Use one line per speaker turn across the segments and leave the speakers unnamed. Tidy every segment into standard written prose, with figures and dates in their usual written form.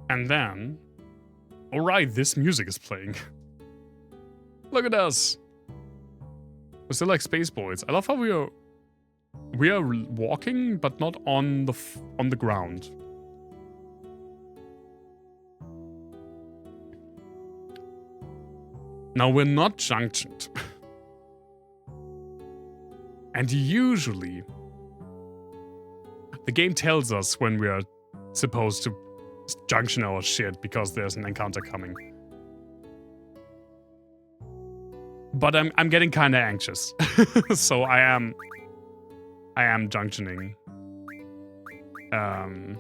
And then... Alright, this music is playing. Look at us! We're still like space boys. I love how we are walking, but not on the ground. Now we're not junctioned. And usually, the game tells us when we are supposed to junction our shit because there's an encounter coming. But I'm getting kind of anxious, so I am junctioning. I'm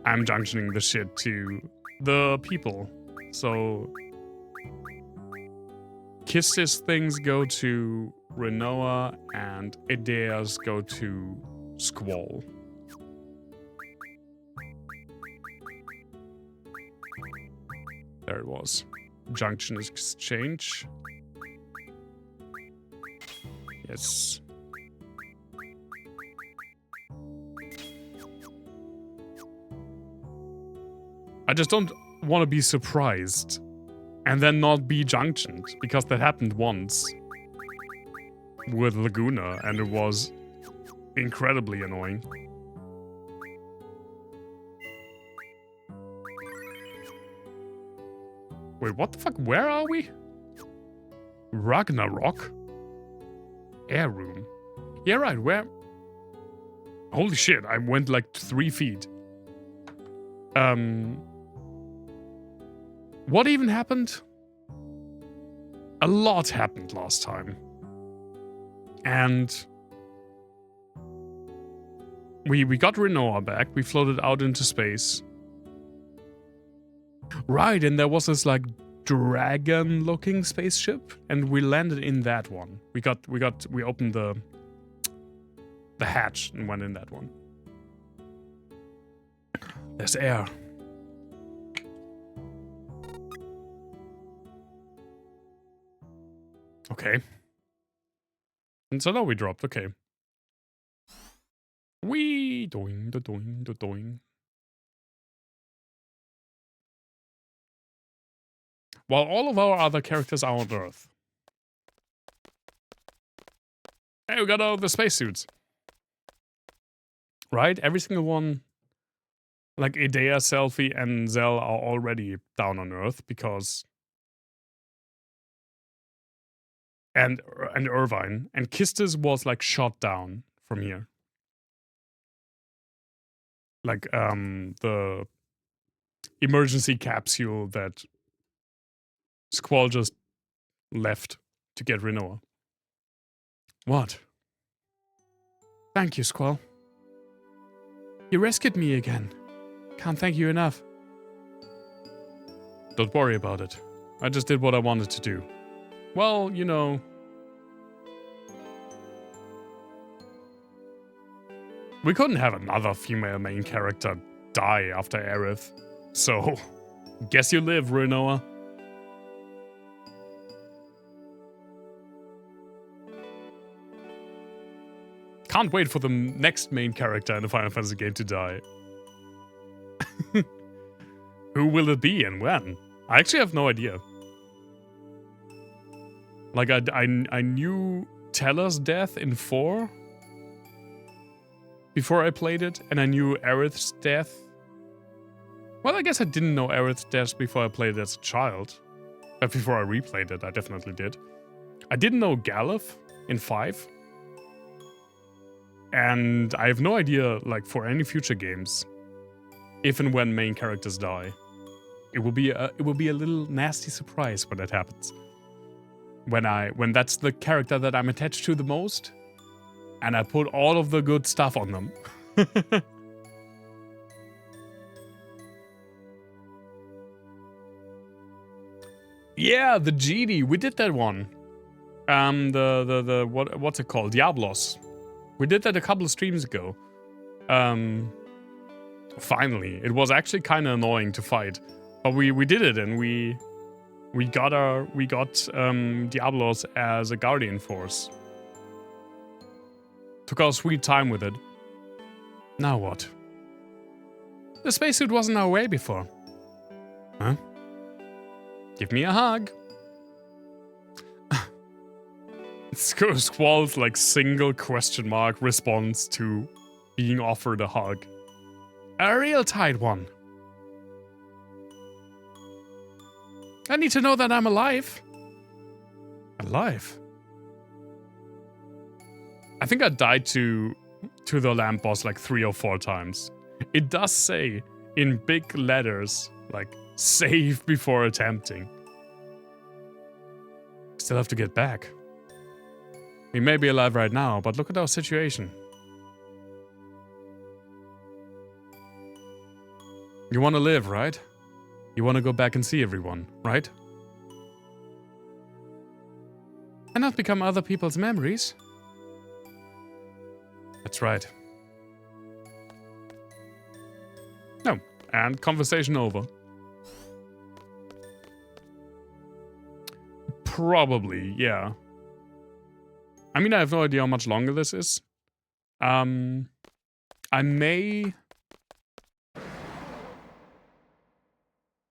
junctioning the shit to the people. So Kiss's things go to Renoa and Edea's go to Squall. There it was. Junction exchange. Yes. I just don't want to be surprised and then not be junctioned, because that happened once with Laguna and it was incredibly annoying. Wait, what the fuck? Where are we? Ragnarok? Air room. Yeah, right, where? Holy shit, I went like 3 feet. What even happened? A lot happened last time. And we got Renoa back, we floated out into space. Right, and there was this like dragon-looking spaceship, and we landed in that one. We opened the hatch and went in that one. There's air. Okay. And so now we dropped, okay. Wee doing the doing the doing. While all of our other characters are on Earth. Hey, we got all the spacesuits. Right? Every single one, like Edea, Selphie, and Zell are already down on Earth because... And Irvine. And Kistis was like shot down from here. Like, the emergency capsule that Squall just left to get Renoa. What? Thank you, Squall. You rescued me again. Can't thank you enough. Don't worry about it. I just did what I wanted to do. Well, you know... We couldn't have another female main character die after Aerith. So, guess you live, Renoa. Can't wait for the next main character in the Final Fantasy game to die. Who will it be and when? I actually have no idea. Like, I knew Teller's death in 4 before I played it, and I knew Aerith's death. Well, I guess I didn't know Aerith's death before I played it as a child. But before I replayed it, I definitely did. I didn't know Galuf in 5. And I have no idea, like, for any future games, if and when main characters die. It will be a little nasty surprise when that happens. When that's the character that I'm attached to the most, and I put all of the good stuff on them. Yeah, the GD, we did that one. What's it called? Diablos. We did that a couple of streams ago. Finally. It was actually kind of annoying to fight. But we did it, and we got Diablos as a Guardian Force. Took our sweet time with it. Now what? The spacesuit wasn't our way before. Huh? Give me a hug. Squall's like single question mark response to being offered a hug. A real tight one. I need to know that I'm alive. Alive? I think I died to the lamp boss like 3 or 4 times. It does say in big letters, like, save before attempting. Still have to get back. We may be alive right now, but look at our situation. You want to live, right? You want to go back and see everyone, right? And not become other people's memories. That's right. No, and conversation over. Probably, yeah. I mean, I have no idea how much longer this is. I may...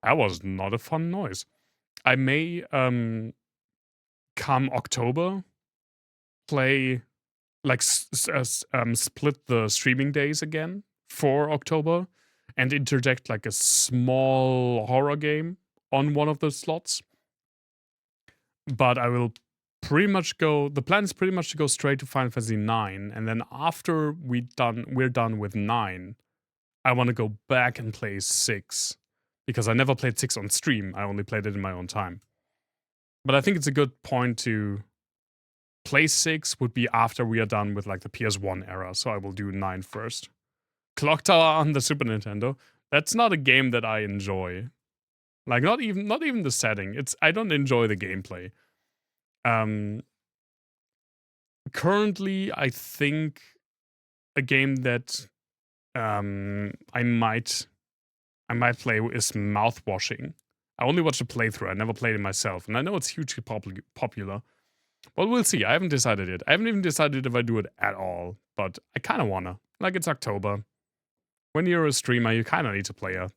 That was not a fun noise. I may, come October, play, like, split the streaming days again for October and interject, like, a small horror game on one of the slots. But I will pretty much go... The plan is pretty much to go straight to Final Fantasy IX, and then after we're done with 9, I want to go back and play 6. Because I never played 6 on stream, I only played it in my own time. But I think it's a good point to play 6 would be after we are done with like the PS1 era, so I will do 9 first. Clock Tower on the Super Nintendo. That's not a game that I enjoy. Like not even the setting. I don't enjoy the gameplay. Currently I think a game that I might play is Mouthwashing. I only watched a playthrough. I never played it myself. And I know it's hugely popular. But we'll see. I haven't decided yet. I haven't even decided if I do it at all. But I kind of wanna. Like, it's October. When you're a streamer, you kind of need to play a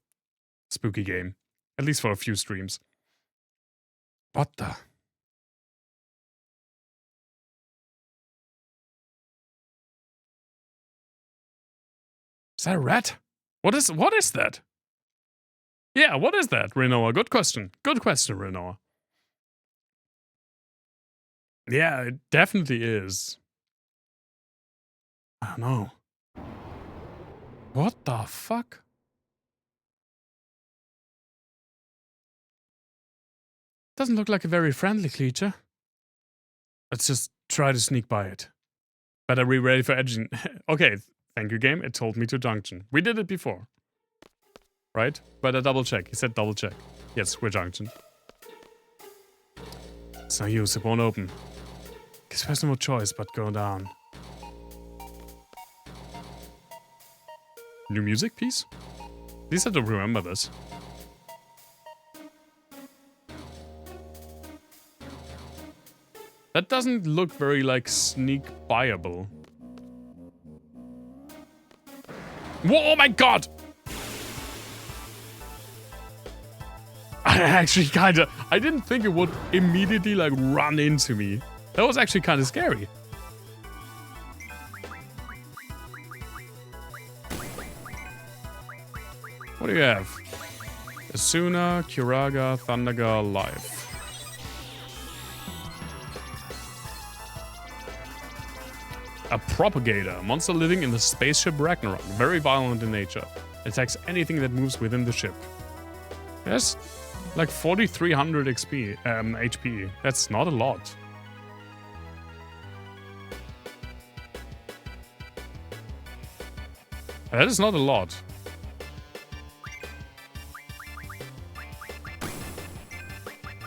spooky game. At least for a few streams. What the? Is that a rat? What is that? Yeah, what is that, Renoa? Good question. Good question, Renoa. Yeah, it definitely is. I don't know. What the fuck? Doesn't look like a very friendly creature. Let's just try to sneak by it. But are we ready for edging? Okay, thank you, game. It told me to junction. We did it before. Right? But a double check. He said double check. Yes, we're junction. It's no use. It won't open. Guess there's no choice but go down. New music piece? At least I don't remember this. That doesn't look very, like, sneak-buyable. Whoa, oh my god! I actually kinda... I didn't think it would immediately, like, run into me. That was actually kinda scary. What do you have? Asuna, Kiraga, Thundergar, Life. A propagator, monster living in the spaceship Ragnarok, very violent in nature. Attacks anything that moves within the ship. Yes, like 4,300 XP, HP. That's not a lot. That is not a lot.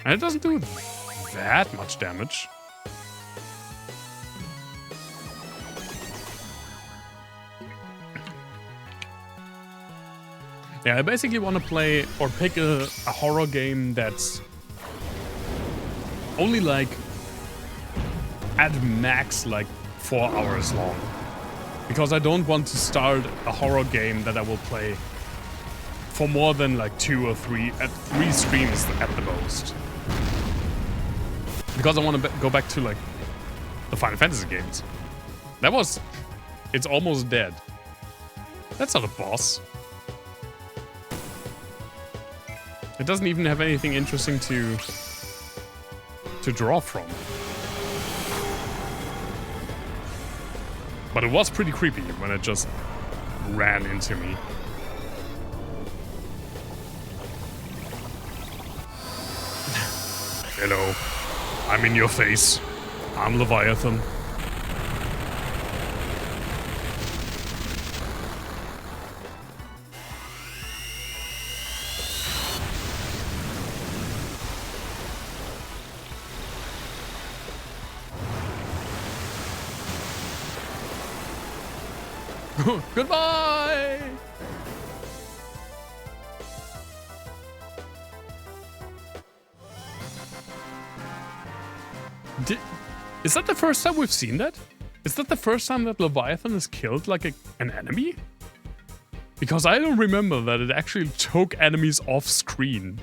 And it doesn't do that much damage. Yeah, I basically want to play or pick a horror game that's only like at max like 4 hours long. Because I don't want to start a horror game that I will play for more than like 2 or 3 at 3 streams at the most. Because I want to go back to like the Final Fantasy games. That was... It's almost dead. That's not a boss. It doesn't even have anything interesting to draw from. But it was pretty creepy when it just ran into me. Hello. I'm in your face. I'm Leviathan. Goodbye! Is that the first time we've seen that? Is that the first time that Leviathan has killed like an enemy? Because I don't remember that it actually took enemies off screen.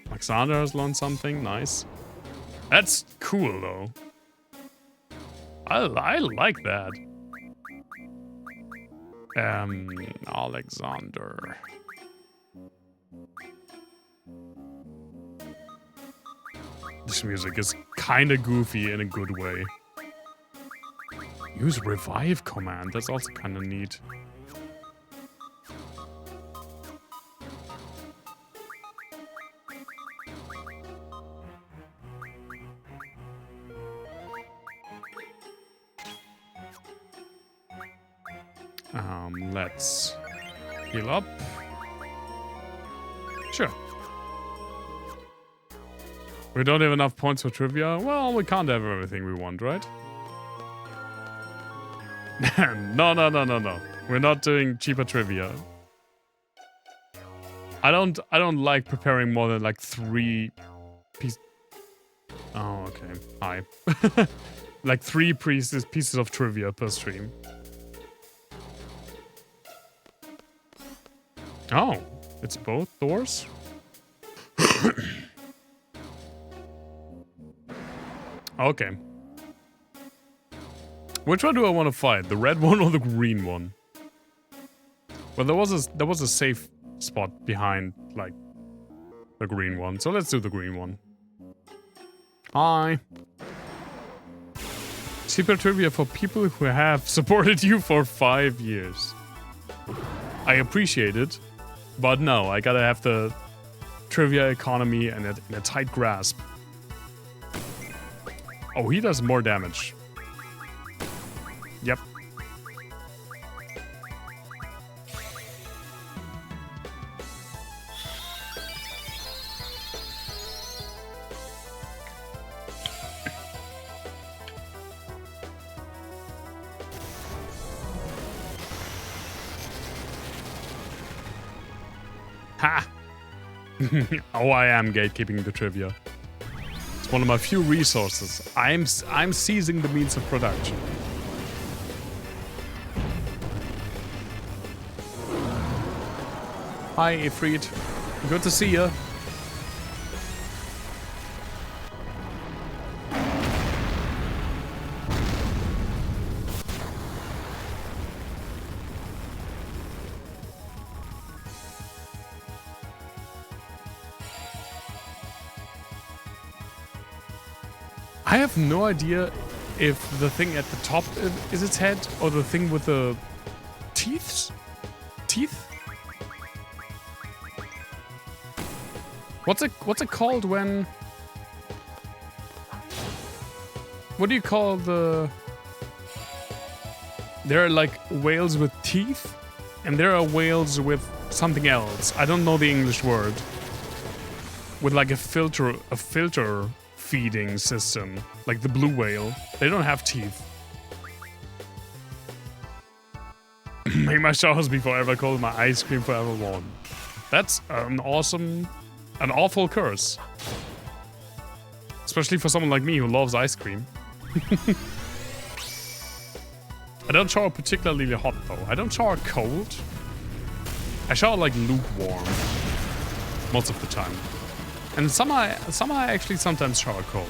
Alexander has learned something, nice. That's cool though. I like that. Alexander. This music is kinda goofy in a good way. Use revive command, that's also kinda neat. Let's heal up. Sure. We don't have enough points for trivia. Well, we can't have everything we want, right? No. We're not doing cheaper trivia. I don't like preparing more than like 3 pieces. Oh, okay. Hi. Like 3 pieces of trivia per stream. Oh, it's both doors? Okay. Which one do I want to fight? The red one or the green one? Well, there was a safe spot behind, like, the green one. So let's do the green one. Hi. Super trivia for people who have supported you for 5 years. I appreciate it. But no, I gotta have the trivia economy and in a tight grasp. Oh, he does more damage. Yep. Ha! Oh, I am gatekeeping the trivia. It's one of my few resources. I'm seizing the means of production. Hi, Ifrit. Good to see you. I have no idea if the thing at the top is its head or the thing with the teeth? What's it called when... What do you call the... There are like whales with teeth and there are whales with something else. I don't know the English word. With like a filter feeding system, like the blue whale. They don't have teeth. Make my showers be forever cold, my ice cream forever warm. That's an awful curse. Especially for someone like me who loves ice cream. I don't shower particularly hot though. I don't shower cold. I shower like lukewarm most of the time. And in summer I actually sometimes shower cold.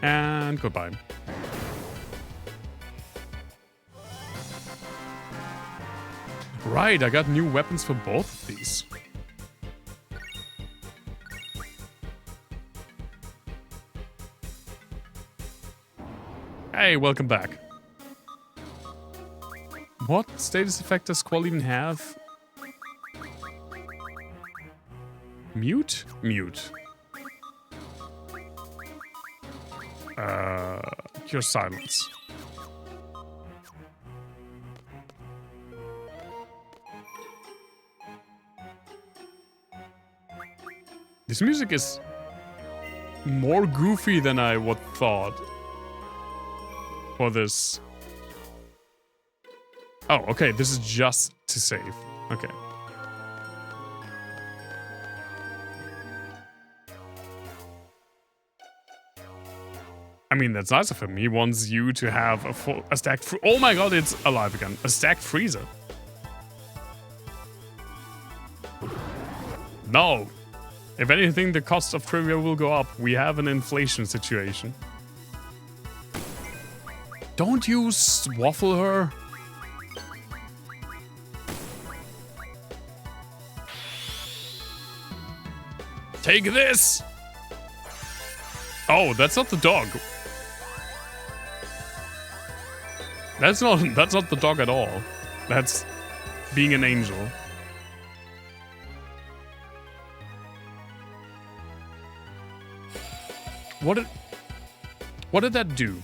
And goodbye. Right, I got new weapons for both of these. Hey, welcome back. What status effect does Squall even have? Mute? Mute. Cure silence. This music is more goofy than I would thought for this. Oh, okay, this is just to save. Okay. I mean, that's nice of him. He wants you to have a stacked... Oh my god, it's alive again. A stacked freezer. No. If anything, the cost of trivia will go up. We have an inflation situation. Don't you swaffle her. Take this! Oh, that's not the dog. That's not the dog at all. That's being an angel. What did that do?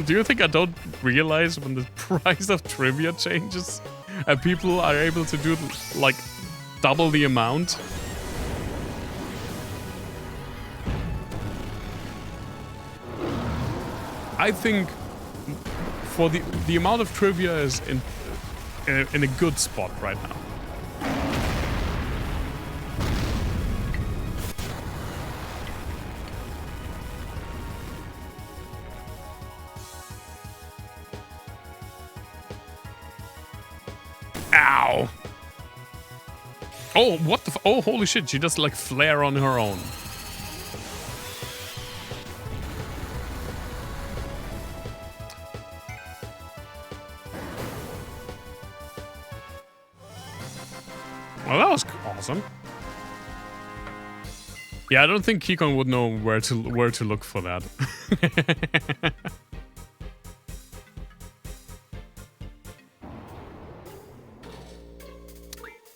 Do you think I don't realize when the price of trivia changes and people are able to do like double the amount? I think for the amount of trivia is in a good spot right now. Ow! Oh, what the oh, holy shit, she does like flare on her own. Well, that was awesome. Yeah, I don't think Kikon would know where to look for that.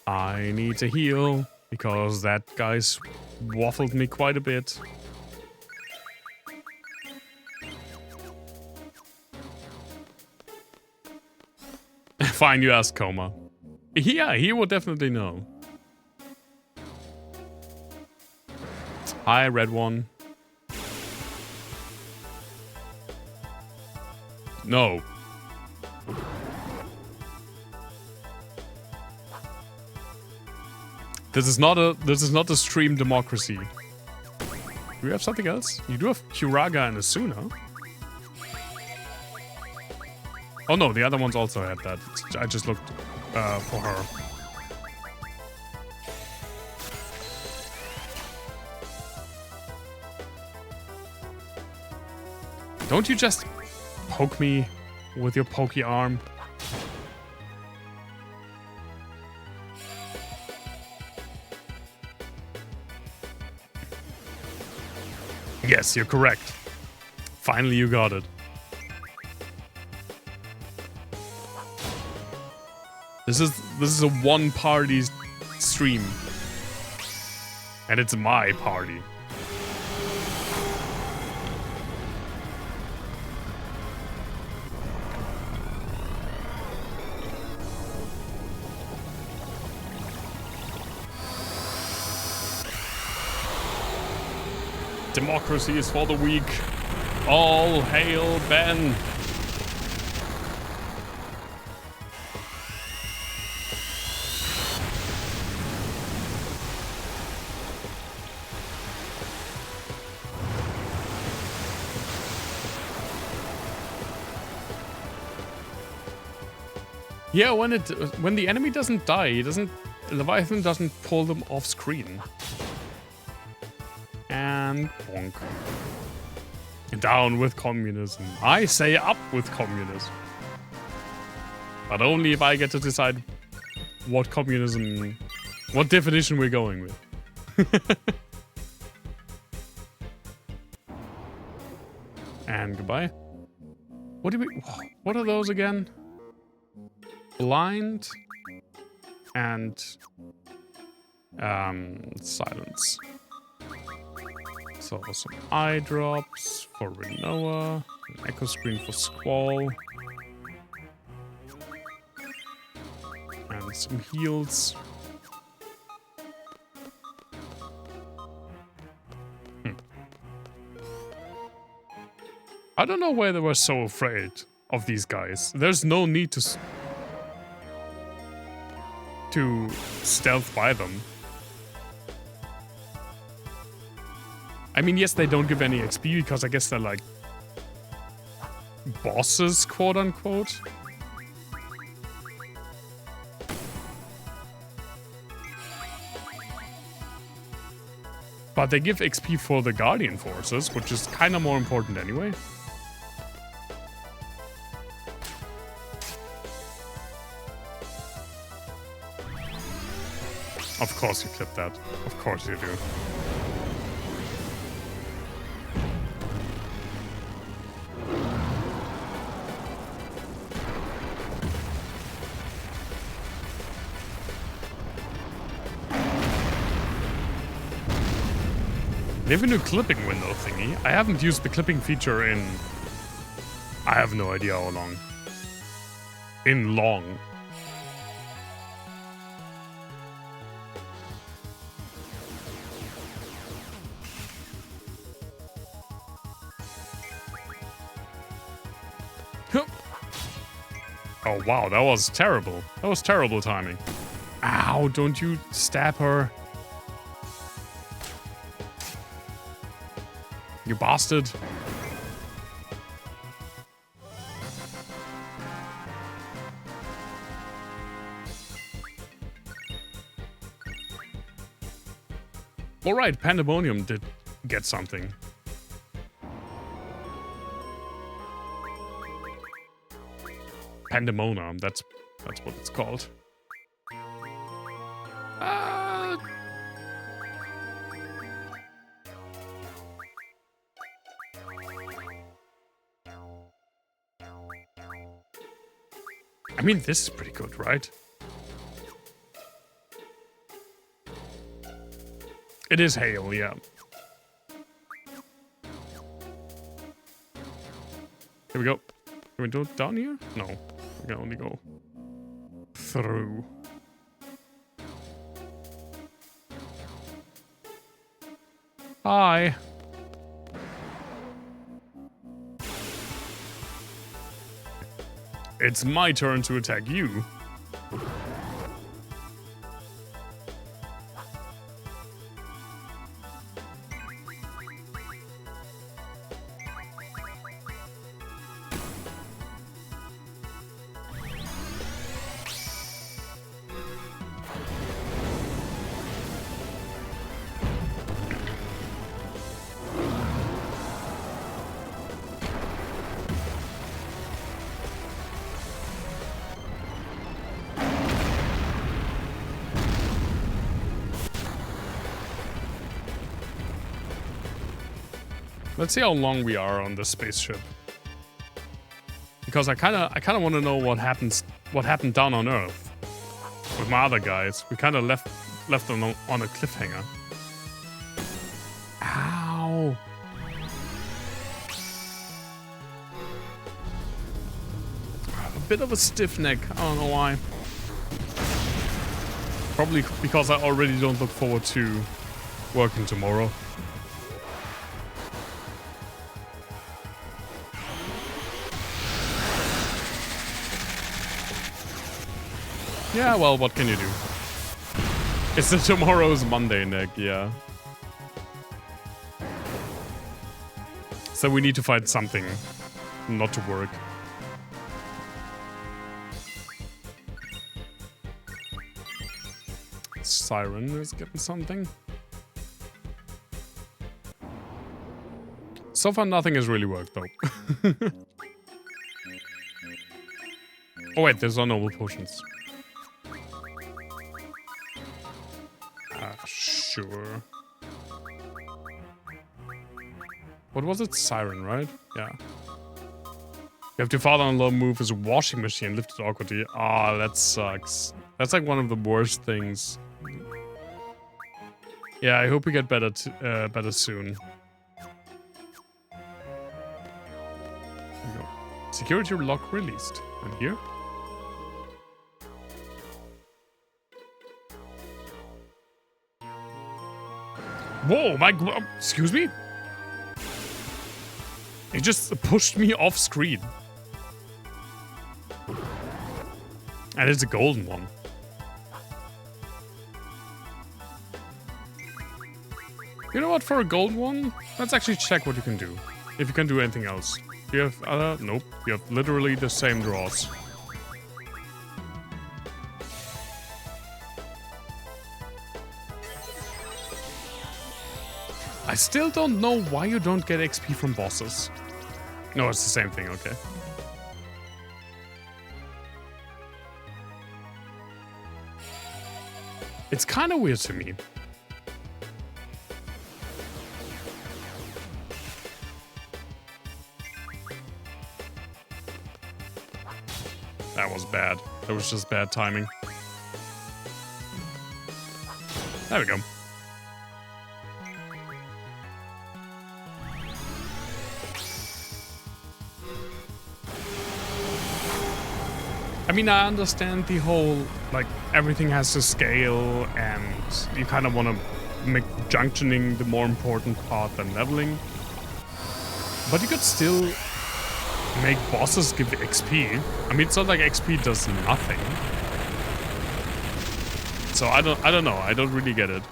I need to heal because that guy's waffled me quite a bit. Fine, you ask Coma. Yeah, he would definitely know. Hi, red one. No. This is not a stream democracy. Do we have something else? You do have Kuraga and Asuna. Oh no, the other ones also had that. I just looked for her. Don't you just poke me with your pokey arm? Yes, you're correct. Finally, you got it. This is a one-party stream, and it's my party. Democracy is for the weak. All hail Ben! Yeah, when the enemy doesn't die, Leviathan doesn't pull them off screen. And bonk. Down with communism. I say up with communism. But only if I get to decide what definition we're going with. And goodbye. What are those again? Blind and silence. So some eye drops for Renoa, an echo screen for Squall, and some heals. I don't know why they were so afraid of these guys. There's no need to stealth by them. I mean, yes, they don't give any XP because I guess they're like bosses, quote unquote. But they give XP for the Guardian Forces, which is kind of more important anyway. Of course you clip that. Of course you do. They have a new clipping window thingy. I haven't used the clipping feature in... I have no idea how long. In long. Oh wow, that was terrible. That was terrible timing. Ow, don't you stab her. You bastard. Alright, Pandemonium did get something. Pandemonium, that's what it's called. I mean, this is pretty good, right? It is hail, yeah. Here we go. Can we do it down here? No. We can only go through. Hi. It's my turn to attack you. Let's see how long we are on this spaceship. Because I kinda wanna know what happened down on Earth. With my other guys. We kinda left them on a cliffhanger. Ow! A bit of a stiff neck, I don't know why. Probably because I already don't look forward to working tomorrow. Yeah, well, what can you do? It's the tomorrow's Monday, Nick, yeah. So we need to find something not to work. Siren is getting something. So far, nothing has really worked, though. Oh, wait, there's no noble potions. Sure. What was it? Siren, right? Yeah. You have your father-in-law move his washing machine, lift it awkwardly. Ah, that sucks. That's like one of the worst things. Yeah, I hope we get better better soon. There we go. Security lock released. And here? Whoa, my... Excuse me? It just pushed me off screen. And it's a golden one. You know what, for a gold one, let's actually check what you can do. If you can do anything else. Do you have other? Nope. You have literally the same draws. I still don't know why you don't get XP from bosses. No, it's the same thing, okay. It's kind of weird to me. That was bad. That was just bad timing. There we go. I mean, I understand the whole, like, everything has to scale and you kind of want to make junctioning the more important part than leveling. But you could still make bosses give XP. I mean, it's not like XP does nothing. So I don't know. I don't really get it.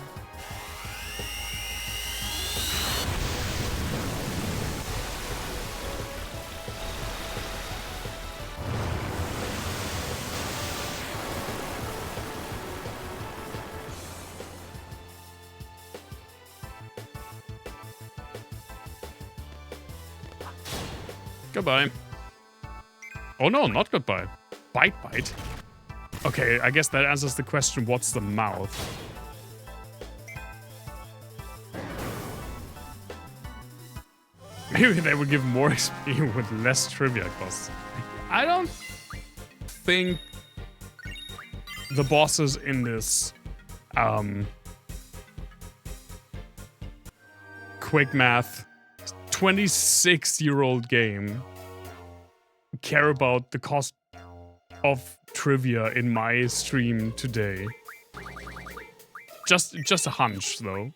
Goodbye. Oh no, not goodbye. Bite. Okay, I guess that answers the question, what's the mouth? Maybe they would give more XP with less trivia costs. I don't think the bosses in this quick math 26-year-old game care about the cost of trivia in my stream today. Just a hunch, though.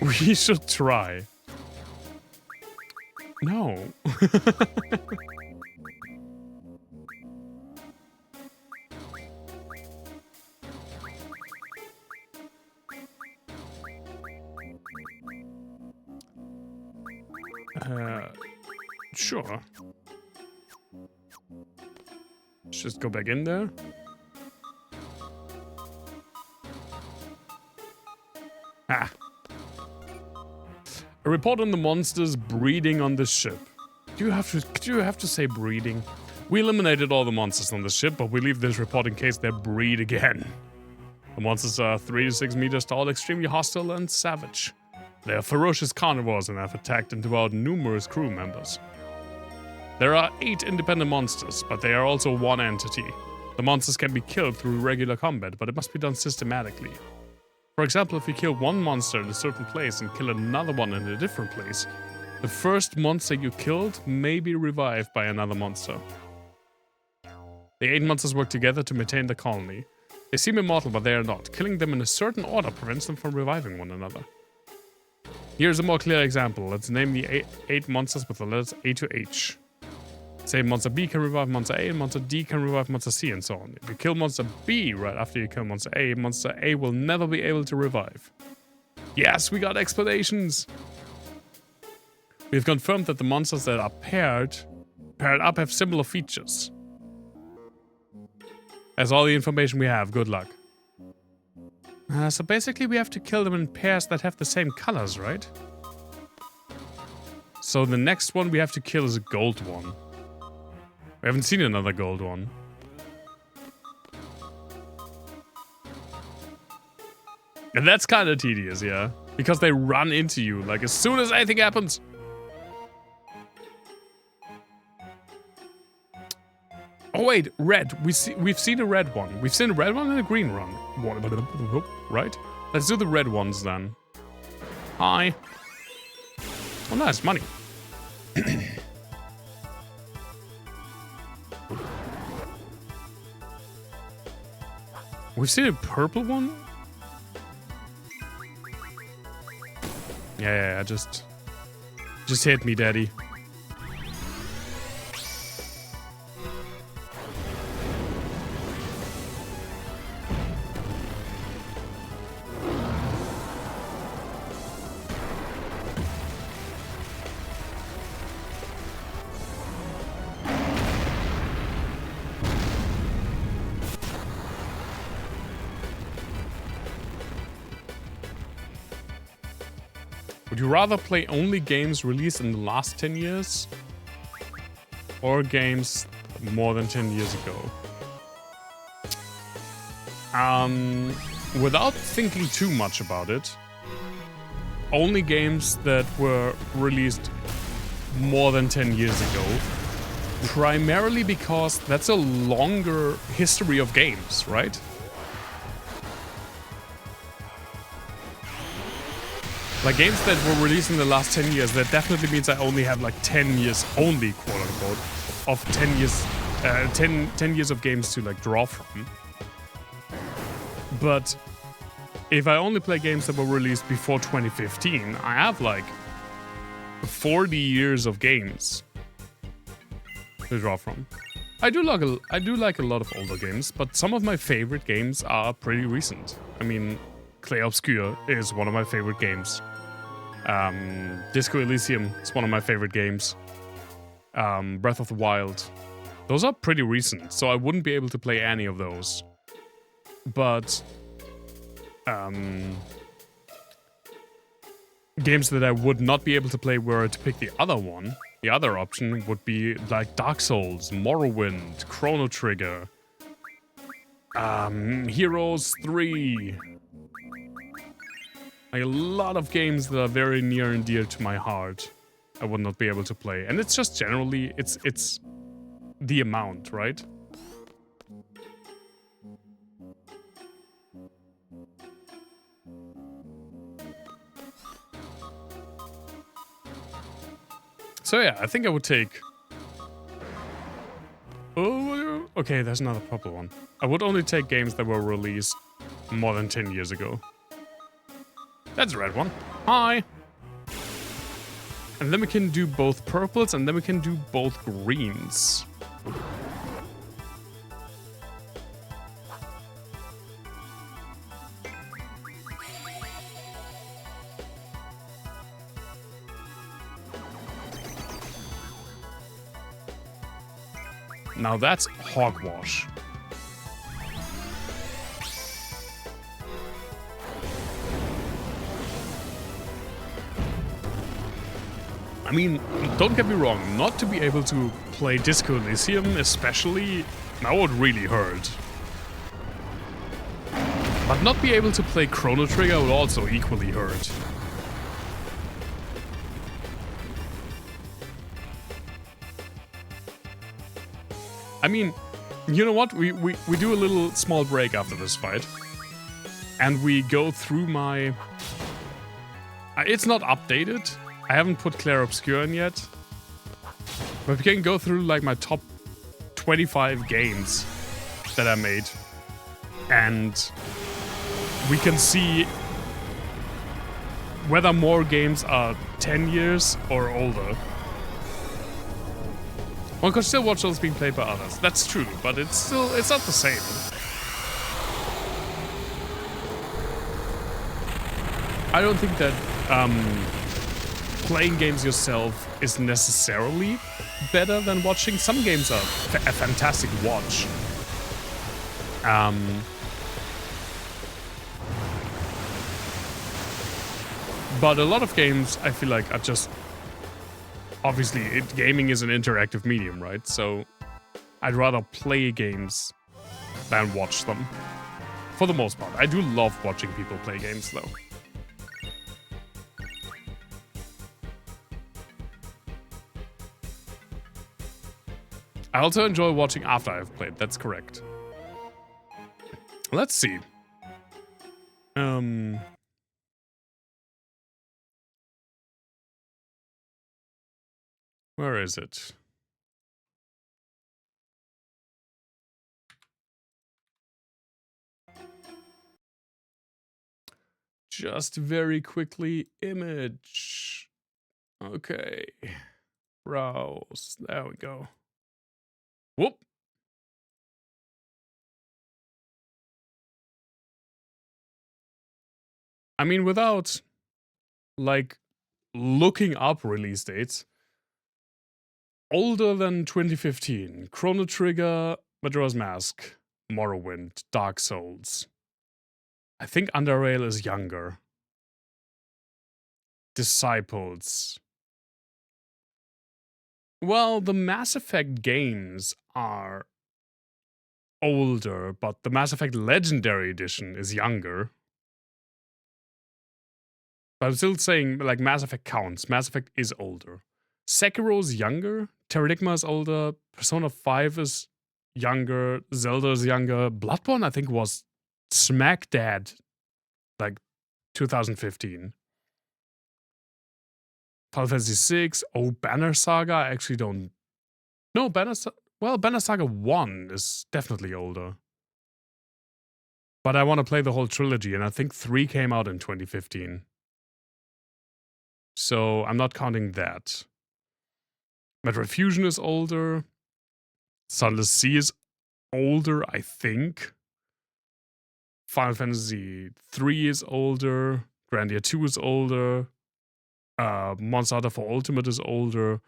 We should try. No. Sure. Let's just go back in there. Ah. A report on the monsters breeding on the ship. Do you have to say breeding? We eliminated all the monsters on the ship, but we leave this report in case they breed again. The monsters are 3 to 6 meters tall, extremely hostile and savage. They are ferocious carnivores and have attacked and devoured numerous crew members. There are 8 independent monsters, but they are also one entity. The monsters can be killed through regular combat, but it must be done systematically. For example, if you kill one monster in a certain place and kill another one in a different place, the first monster you killed may be revived by another monster. The 8 monsters work together to maintain the colony. They seem immortal, but they are not. Killing them in a certain order prevents them from reviving one another. Here's a more clear example. Let's name the 8 monsters with the letters A to H. Say monster B can revive monster A, and monster D can revive monster C, and so on. If you kill monster B right after you kill monster A will never be able to revive. Yes, we got explanations! We've confirmed that the monsters that are paired up have similar features. That's all the information we have. Good luck. So basically we have to kill them in pairs that have the same colors, right? So the next one we have to kill is a gold one. We haven't seen another gold one. And that's kind of tedious, yeah? Because they run into you, like as soon as anything happens. Oh wait, red. We've seen a red one. We've seen a red one and a green one. Right? Let's do the red ones then. Hi. Oh nice, money. We've seen a purple one? Yeah, just hit me, daddy. Would you rather play only games released in the last 10 years? Or games more than 10 years ago? Without thinking too much about it, only games that were released more than 10 years ago. Primarily because that's a longer history of games, right? Like games that were released in the last 10 years, that definitely means I only have like 10 years only, quote unquote, of 10 years, 10 years of games to like draw from. But if I only play games that were released before 2015, I have like 40 years of games to draw from. I do like a lot of older games, but some of my favorite games are pretty recent. I mean, Clair Obscur is one of my favorite games. Disco Elysium is one of my favorite games. Breath of the Wild. Those are pretty recent, so I wouldn't be able to play any of those. But games that I would not be able to play were to pick the other one. The other option would be like Dark Souls, Morrowind, Chrono Trigger, Heroes 3. Like a lot of games that are very near and dear to my heart, I would not be able to play. And it's just generally, it's the amount, right? So yeah, I think I would take... Oh, okay, there's another purple one. I would only take games that were released more than 10 years ago. That's a red one. Hi! And then we can do both purples, and then we can do both greens. Now that's hogwash. I mean, don't get me wrong, not to be able to play Disco Elysium especially, that would really hurt. But not be able to play Chrono Trigger would also equally hurt. I mean, you know what? We do a little small break after this fight. And we go through my... It's not updated. I haven't put Clair Obscur in yet. But we can go through like my top 25 games that I made. And we can see whether more games are 10 years or older. One could still watch those being played by others. That's true, but it's not the same. I don't think that playing games yourself is necessarily better than watching. Some games are a fantastic watch. But a lot of games, I feel like, are just... Obviously, gaming is an interactive medium, right? So I'd rather play games than watch them. For the most part. I do love watching people play games, though. I also enjoy watching after I've played, that's correct. Let's see. Where is it? Just very quickly, image. Okay. Browse. There we go. Whoop. I mean, without, like, looking up release dates, older than 2015, Chrono Trigger, Majora's Mask, Morrowind, Dark Souls. I think Underrail is younger. Disciples. Well, the Mass Effect games are older, but the Mass Effect Legendary Edition is younger. But I'm still saying, like, Mass Effect counts. Mass Effect is older. Sekiro's younger. Terranigma is older. Persona 5 is younger. Zelda is younger. Bloodborne, I think, was smack dab, like, 2015. Final Fantasy VI. Oh, Banner Saga. I actually don't... No, Banner Saga 1 is definitely older. But I want to play the whole trilogy, and I think 3 came out in 2015. So I'm not counting that. Metroid Fusion is older. Sunless Sea is older, I think. Final Fantasy 3 is older. Grandia 2 is older. Monster Hunter 4 Ultimate is older.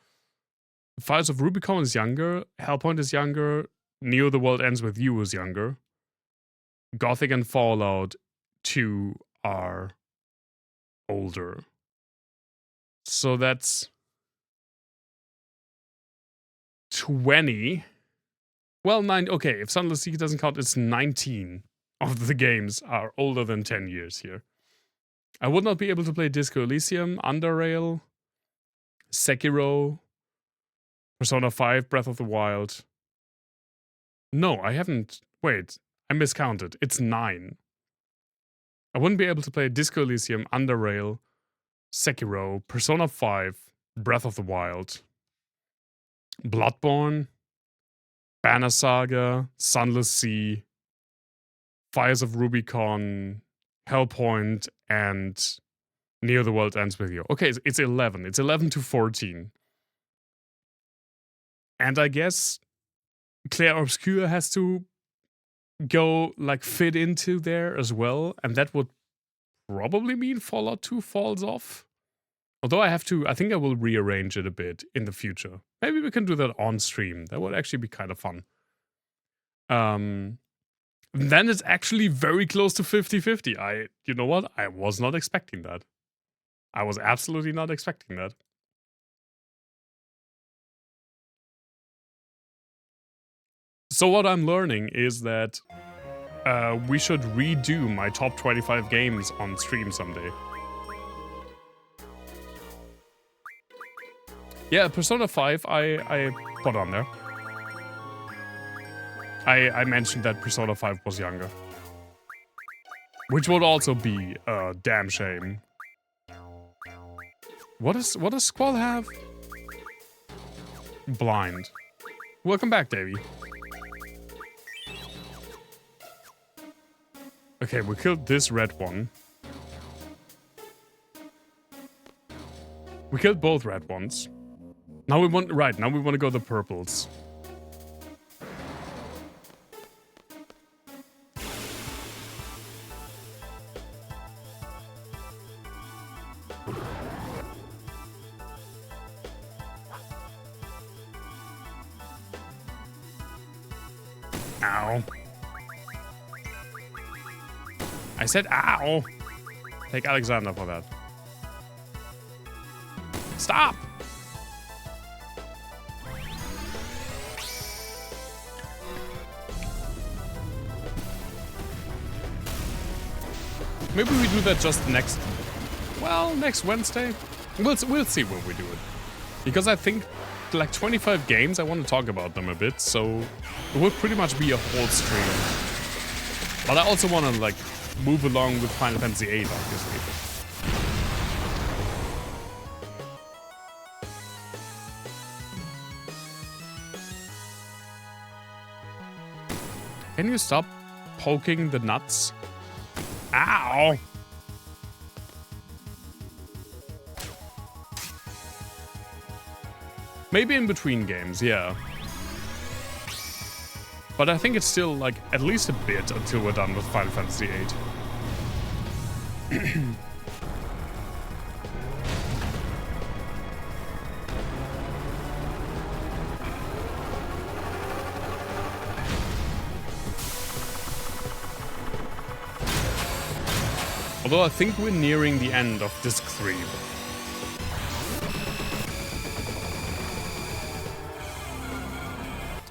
Fires of Rubicon is younger. Hellpoint is younger. Neo The World Ends With You is younger. Gothic and Fallout 2 are older. So that's 20. Well, 9. Okay, if Sunless Sea doesn't count, it's 19 of the games are older than 10 years here. I would not be able to play Disco Elysium, Underrail, Sekiro, Persona 5, Breath of the Wild. No, I haven't. Wait, I miscounted. It's 9. I wouldn't be able to play Disco Elysium, Underrail, Sekiro, Persona 5, Breath of the Wild, Bloodborne, Banner Saga, Sunless Sea, Fires of Rubicon, Hellpoint, and Neo The World Ends With You. Okay, it's 11. It's 11 to 14. And I guess Clair Obscur has to go, like, fit into there as well. And that would probably mean Fallout 2 falls off. Although I think I will rearrange it a bit in the future. Maybe we can do that on stream. That would actually be kind of fun. Then it's actually very close to 50-50. You know what? I was not expecting that. I was absolutely not expecting that. So what I'm learning is that we should redo my top 25 games on stream someday. Yeah, Persona 5 I put on there. I mentioned that Persona 5 was younger. Which would also be a damn shame. What does Squall have? Blind. Welcome back, Davey. Okay, we killed this red one. We killed both red ones. Now we want to go the purples. Ow. I said ow. Take Alexander for that. Stop! Maybe we do that just next Wednesday. We'll see when we do it. Because I think like 25 games, I want to talk about them a bit, so it will pretty much be a whole stream. But I also want to like move along with Final Fantasy VIII, obviously. Can you stop poking the nuts? Ow! Maybe in between games, yeah. But I think it's still, like, at least a bit until we're done with Final Fantasy VIII. Although I think we're nearing the end of Disc 3.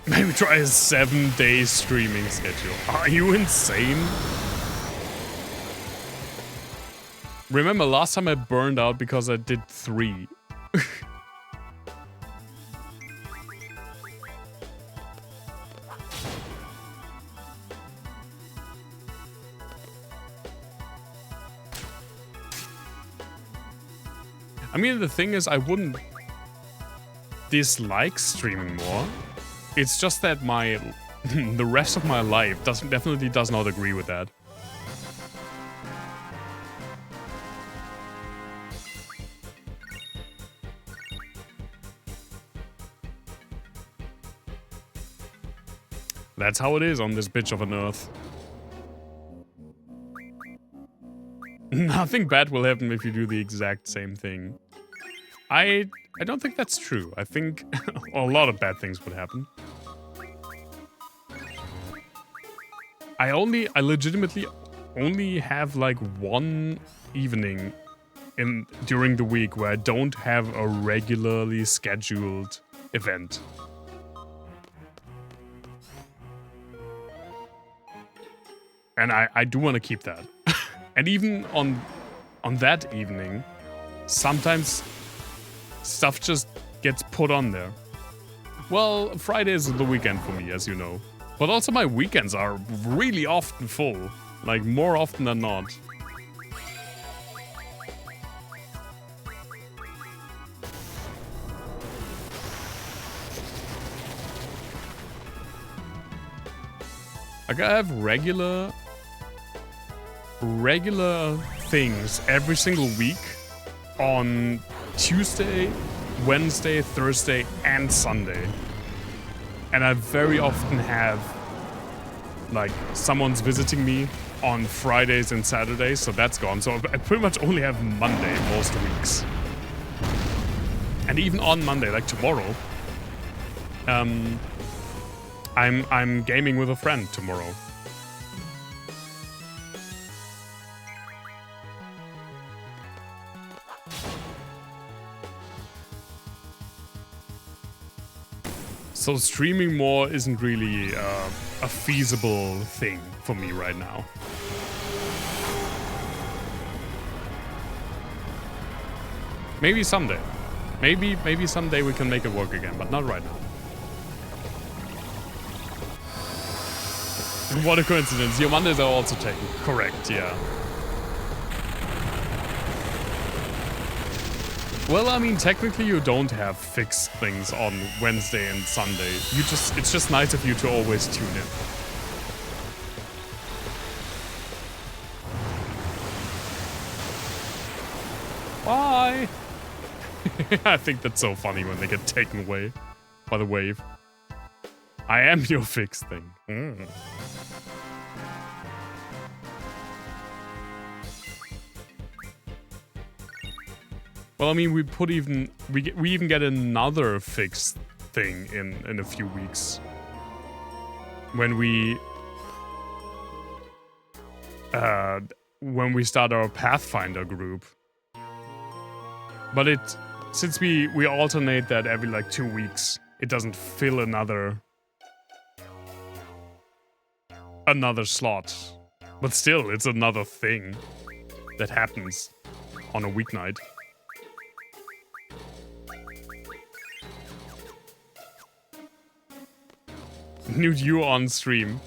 Maybe try a 7-day streaming schedule. Are you insane? Remember last time I burned out because I did 3. I mean, the thing is, I wouldn't dislike streaming more. It's just that the rest of my life definitely does not agree with that. That's how it is on this bitch of an earth. Nothing bad will happen if you do the exact same thing. I don't think that's true. I think a lot of bad things would happen. I legitimately only have like one evening during the week where I don't have a regularly scheduled event. And I do want to keep that. And even on that evening, sometimes stuff just gets put on there. Well, Friday is the weekend for me, as you know. But also my weekends are really often full. Like, more often than not. Like, I have regular things every single week on Tuesday, Wednesday, Thursday, and Sunday. And I very often have, like, someone's visiting me on Fridays and Saturdays, so that's gone. So I pretty much only have Monday most weeks. And even on Monday, like tomorrow, I'm gaming with a friend tomorrow. So streaming more isn't really a feasible thing for me right now. Maybe someday. Maybe someday we can make it work again, but not right now. What a coincidence. Your Mondays are also taken. Correct, yeah. Well, I mean, technically you don't have fixed things on Wednesday and Sunday. It's just nice of you to always tune in. Bye! I think that's so funny when they get taken away by the wave. I am your fixed thing. Mm. Well, I mean, we even get another fixed thing in a few weeks when we start our Pathfinder group. But since we alternate that every like 2 weeks, it doesn't fill another slot. But still, it's another thing that happens on a weeknight. Nude you on stream.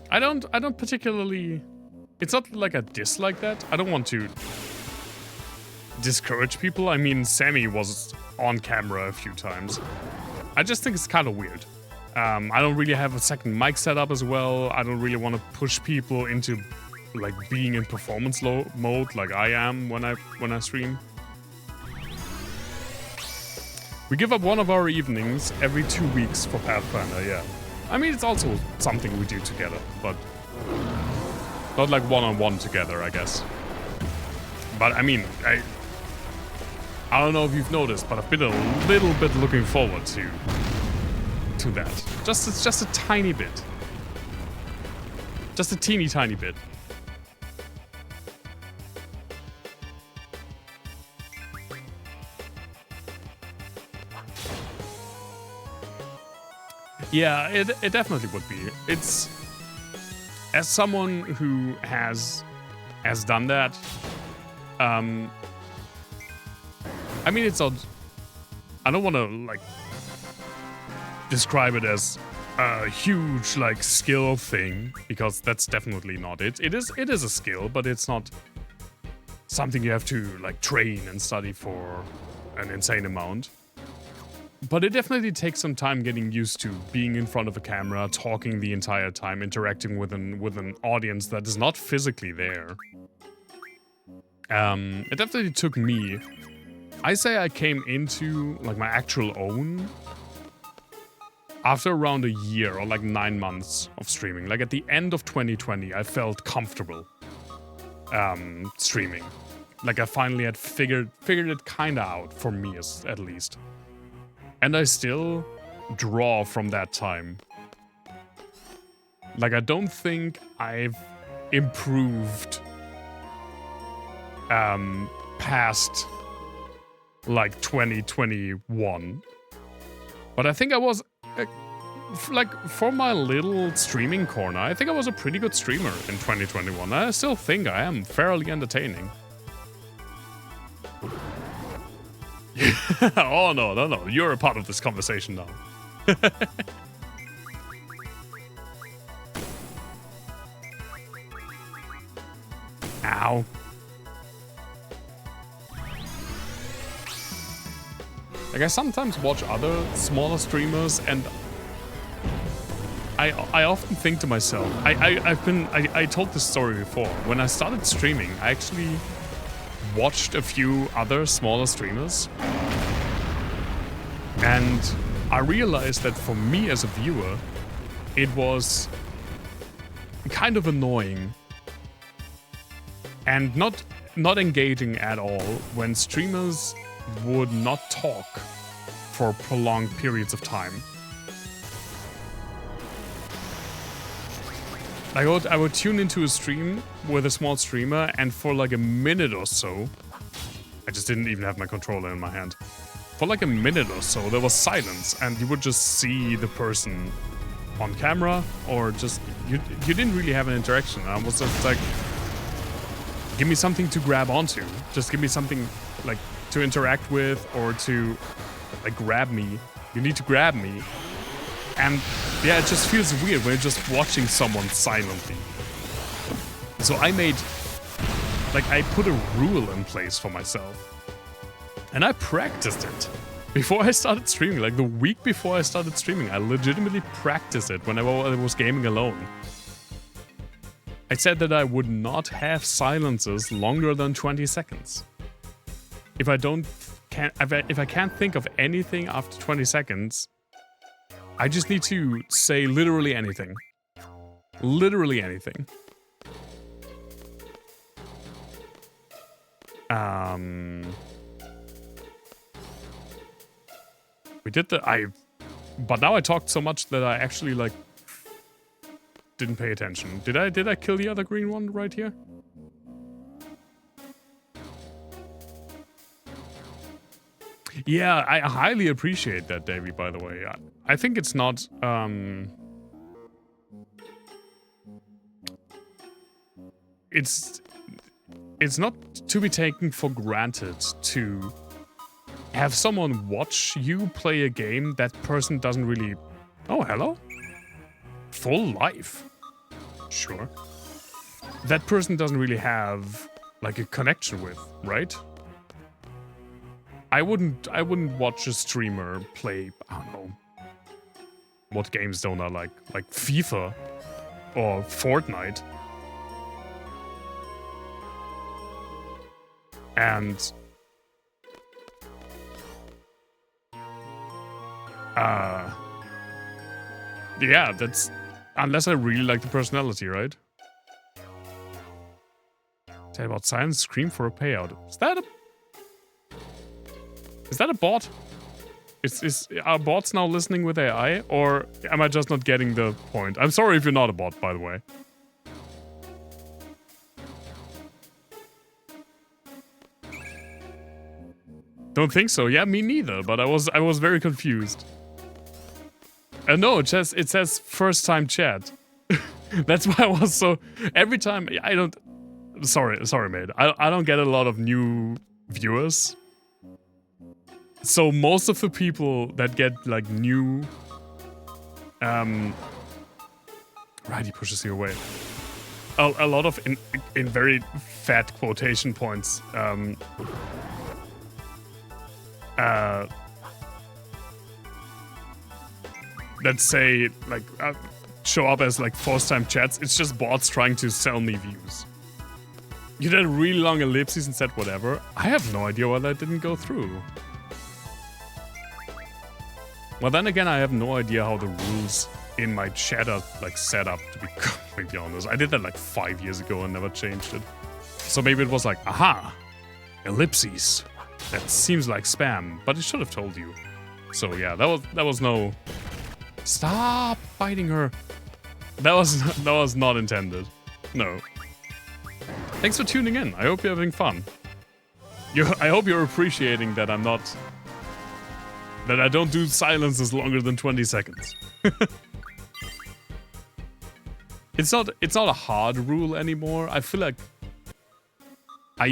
I don't particularly... It's not like a dislike that. I don't want to discourage people. I mean, Sammy was on camera a few times. I just think it's kind of weird. I don't really have a second mic set up as well. I don't really want to push people into like being in performance mode like I am when I stream. We give up one of our evenings every 2 weeks for Pathfinder, yeah. I mean, it's also something we do together, but not like one-on-one together, I guess. But I mean, I don't know if you've noticed, but I've been a little bit looking forward to that. It's just a tiny bit. Just a teeny tiny bit. Yeah, it definitely would be. It's, as someone who has done that, I mean, it's not, I don't want to like describe it as a huge like skill thing, because that's definitely not it. It is a skill, but it's not something you have to like train and study for an insane amount. But it definitely takes some time getting used to being in front of a camera, talking the entire time, interacting with an audience that is not physically there. It definitely took me. I say I came into like my actual own after around a year or like 9 months of streaming. Like at the end of 2020, I felt comfortable streaming. Like I finally had figured it kind of out for me, at least. And I still draw from that time. Like, I don't think I've improved past, like, 2021. But I think I was, like, for my little streaming corner, I think I was a pretty good streamer in 2021. I still think I am fairly entertaining. Oh, no. You're a part of this conversation now. Ow. Like, I sometimes watch other smaller streamers, and I often think to myself, I told this story before. When I started streaming, I actually watched a few other smaller streamers, and I realized that for me as a viewer, it was kind of annoying and not engaging at all when streamers would not talk for prolonged periods of time. I would tune into a stream with a small streamer, and for like a minute or so, I just didn't even have my controller in my hand. For like a minute or so, there was silence, and you would just see the person on camera, or just, you didn't really have an interaction. I was just like, give me something to grab onto. Just give me something like to interact with, or to like grab me. You need to grab me. And yeah, it just feels weird when you're just watching someone silently. So I put a rule in place for myself. And I practiced it before I started streaming. Like the week before I started streaming, I legitimately practiced it whenever I was gaming alone. I said that I would not have silences longer than 20 seconds. if I can't think of anything after 20 seconds, I just need to say literally anything. Literally anything. We did but now I talked so much that I actually like didn't pay attention. Did I kill the other green one right here? Yeah, I highly appreciate that, Davey, by the way. I think it's not it's not to be taken for granted to have someone watch you play a game that person doesn't really... Oh, hello? Full life. Sure. That person doesn't really have, like, a connection with, right? I wouldn't watch a streamer play, I don't know, what games don't I like FIFA or Fortnite. And yeah, that's unless I really like the personality, right? Tell about silence, scream for a payout. Is that a bot? Are bots now listening with AI, or am I just not getting the point? I'm sorry if you're not a bot, by the way. Don't think so. Yeah, me neither. But I was very confused. No, it says first time chat. That's why I was so. Every time I don't. Sorry, mate. I don't get a lot of new viewers. So most of the people that get like new, right, he pushes you away. A lot of in very fat quotation points. That say like show up as like first time chats. It's just bots trying to sell me views. You did a really long ellipses and said whatever. I have no idea why that didn't go through. Well, then again, I have no idea how the rules in my chat are like set up, to be completely honest. I did that like 5 years ago and never changed it. So maybe it was like, aha, ellipses. That seems like spam, but it should have told you. So yeah, that was no. Stop biting her. That was not intended. No. Thanks for tuning in. I hope you're having fun. I hope you're appreciating that I'm not. That I don't do silences longer than 20 seconds. It's not a hard rule anymore. I feel like I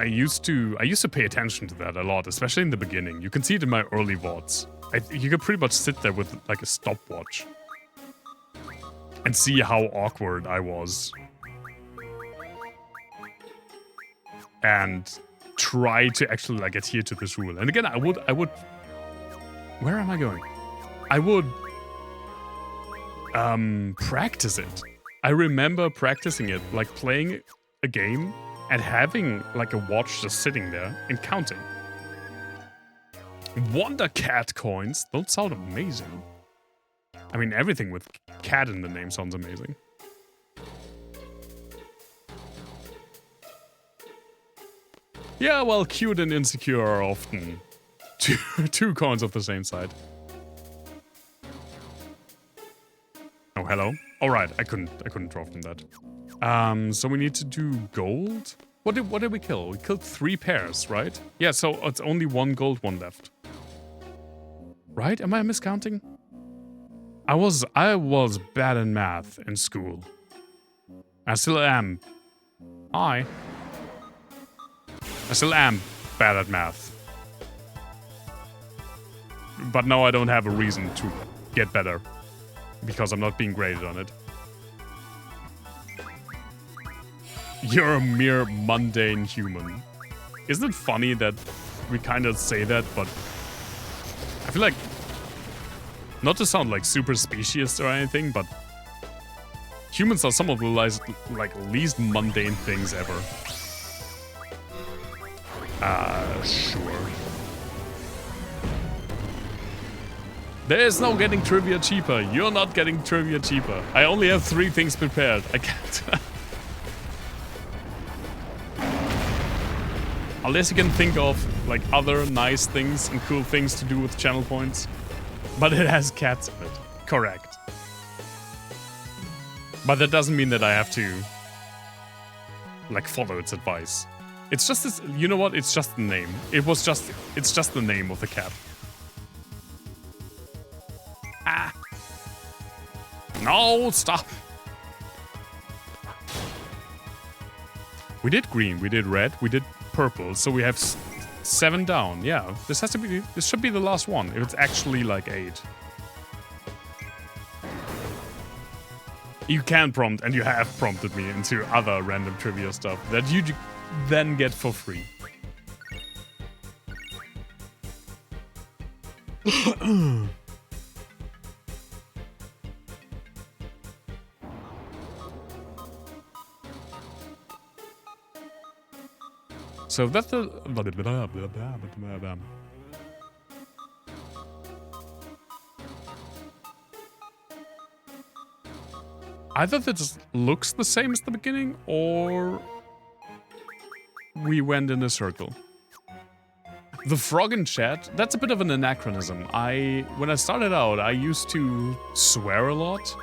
used to pay attention to that a lot, especially in the beginning. You can see it in my early VODs. You could pretty much sit there with like a stopwatch and see how awkward I was. And try to actually like adhere to this rule. And again, I would where am I going? I would practice it. I remember practicing it, like playing a game and having like a watch just sitting there and counting. Wonder Cat coins. Those sound amazing. I mean, everything with cat in the name sounds amazing. Yeah, well, cute and insecure are often two coins of the same side. Oh, hello. All right, I couldn't draw from that. So we need to do gold. What did we kill? We killed 3 pairs, right? Yeah, so it's only 1 gold, 1 left. Right? Am I miscounting? I was bad in math in school. I still am. I still am bad at math. But now I don't have a reason to get better. Because I'm not being graded on it. You're a mere mundane human. Isn't it funny that we kind of say that, but I feel like, not to sound like super specious or anything, but humans are some of the least mundane things ever. Sure. There is no getting trivia cheaper. You're not getting trivia cheaper. I only have 3 things prepared. I can't. Unless you can think of like other nice things and cool things to do with channel points. But it has cats in it. Correct. But that doesn't mean that I have to like follow its advice. It's just this, you know what? It's just the name. It's just the name of the cat. Ah. No, stop. We did green, we did red, we did purple, so we have 7 down. Yeah, this should be the last one, if it's actually like 8. You can prompt, and you have prompted me into other random trivia stuff that you then get for free. So that's the... Either this looks the same as the beginning, or we went in a circle. The frog in chat, that's a bit of an anachronism. When I started out, I used to swear a lot,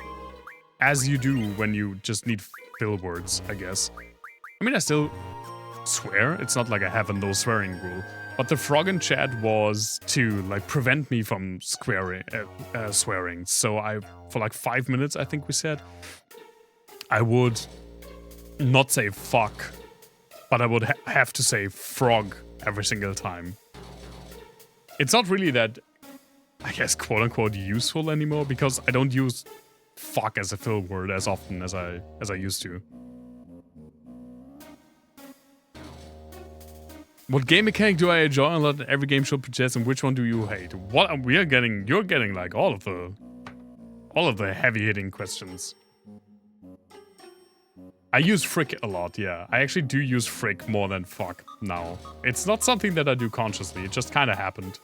as you do when you just need fill words, I guess. I mean, I still swear. It's not like I have a no swearing rule. But the frog in chat was to like prevent me from swearing. So for like 5 minutes, I think we said, I would not say fuck, but I would have to say frog every single time. It's not really that, I guess, quote unquote useful anymore, because I don't use fuck as a fill word as often as I used to. What game mechanic do I enjoy a lot that every game should possess, and which one do you hate? What you're getting like all of the heavy hitting questions. I use frick a lot, yeah. I actually do use frick more than fuck now. It's not something that I do consciously, it just kind of happened.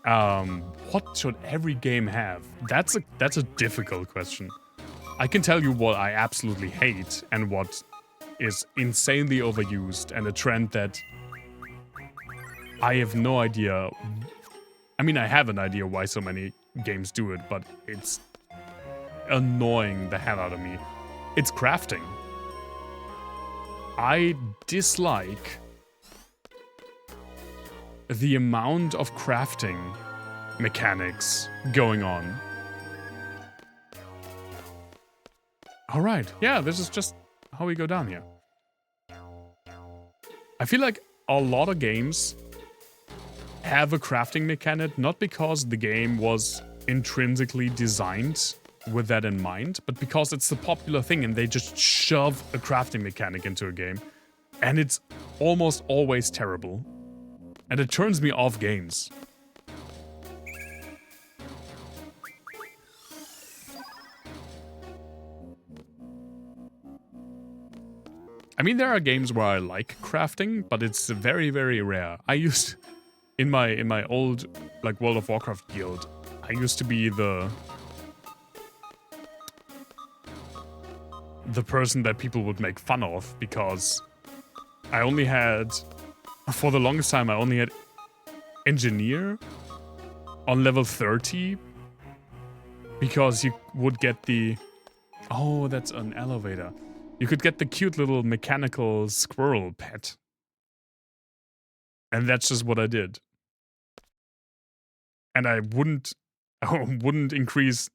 What should every game have? That's a difficult question. I can tell you what I absolutely hate and what is insanely overused, and a trend that I have no idea. I mean, I have an idea why so many games do it, but it's annoying the hell out of me. It's crafting. I dislike the amount of crafting mechanics going on. Alright, yeah, this is just how we go down here. I feel like a lot of games have a crafting mechanic, not because the game was intrinsically designed with that in mind, but because it's the popular thing and they just shove a crafting mechanic into a game. And it's almost always terrible. And it turns me off games. I mean, there are games where I like crafting, but it's very, very rare. I used, in my old, like, World of Warcraft guild, I used to be the person that people would make fun of, because I only had, for the longest time, I only had Engineer on level 30, because you would get the... Oh, that's an elevator. You could get the cute little mechanical squirrel pet. And that's just what I did. And I wouldn't increase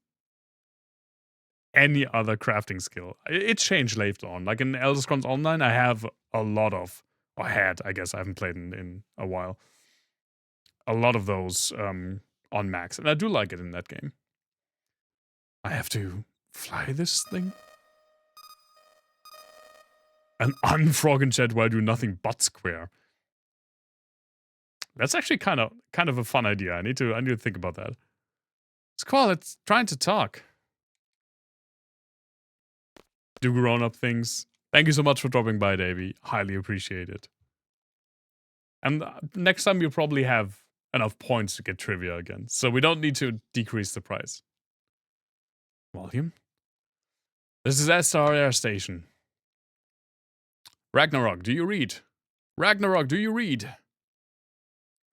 any other crafting skill. It changed later on. Like in Elder Scrolls Online, I have a lot of, or had, I guess I haven't played in a while, a lot of those on max. And I do like it in that game. I have to fly this thing? An unfrog in chat where I do nothing but square. That's actually kind of a fun idea. I need to think about that. Squall, it's trying to talk. Do grown-up things. Thank you so much for dropping by, Davey. Highly appreciate it. And next time you'll probably have enough points to get trivia again. So we don't need to decrease the price. Volume. This is Star Air Station. Ragnarok, do you read? Ragnarok, do you read?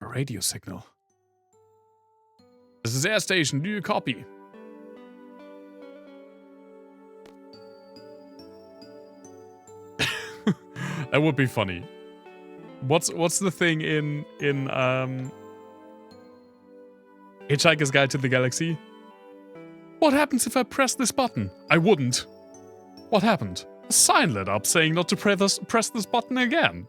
A radio signal. This is Air Station, do you copy? That would be funny. What's the thing in Hitchhiker's Guide to the Galaxy? What happens if I press this button? I wouldn't. What happened? A sign lit up saying not to press this button again.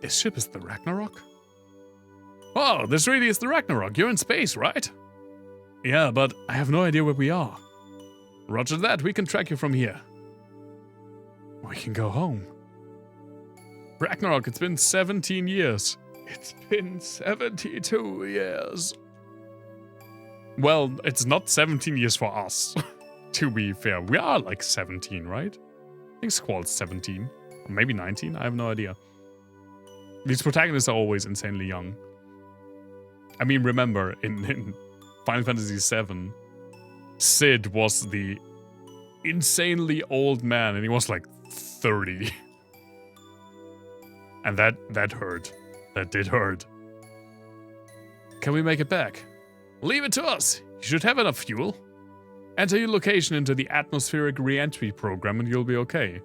This ship is the Ragnarok? Oh, this really is the Ragnarok. You're in space, right? Yeah, but I have no idea where we are. Roger that, we can track you from here. We can go home. Ragnarok, it's been 17 years. It's been 72 years. Well, it's not 17 years for us, to be fair. We are like 17, right? I think Squall's 17. Or maybe 19, I have no idea. These protagonists are always insanely young. I mean, remember, in Final Fantasy VII, Sid was the insanely old man, and he was like 30. And that hurt. That did hurt. Can we make it back? Leave it to us. You should have enough fuel. Enter your location into the atmospheric re-entry program and you'll be okay.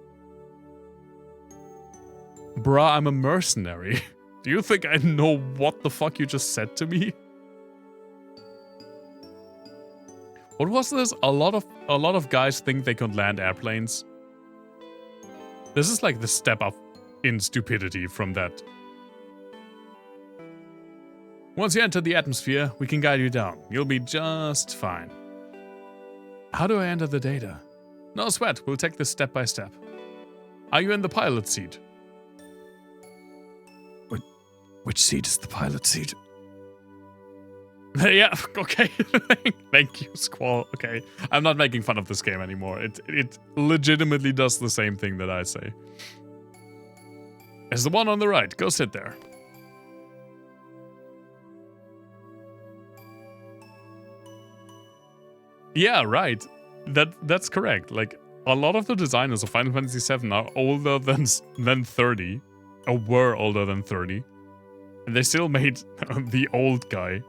Bruh, I'm a mercenary. Do you think I know what the fuck you just said to me? What was this? A lot of guys think they can land airplanes. This is like the step up in stupidity from that. Once you enter the atmosphere, we can guide you down. You'll be just fine. How do I enter the data? No sweat, we'll take this step by step. Are you in the pilot seat? Which seat is the pilot seat? Yeah, okay. Thank you, Squall. Okay, I'm not making fun of this game anymore. It legitimately does the same thing that I say. It's the one on the right. Go sit there. Yeah, right. That's correct. Like, a lot of the designers of Final Fantasy VII are older than 30. Or were older than 30. And they still made the old guy.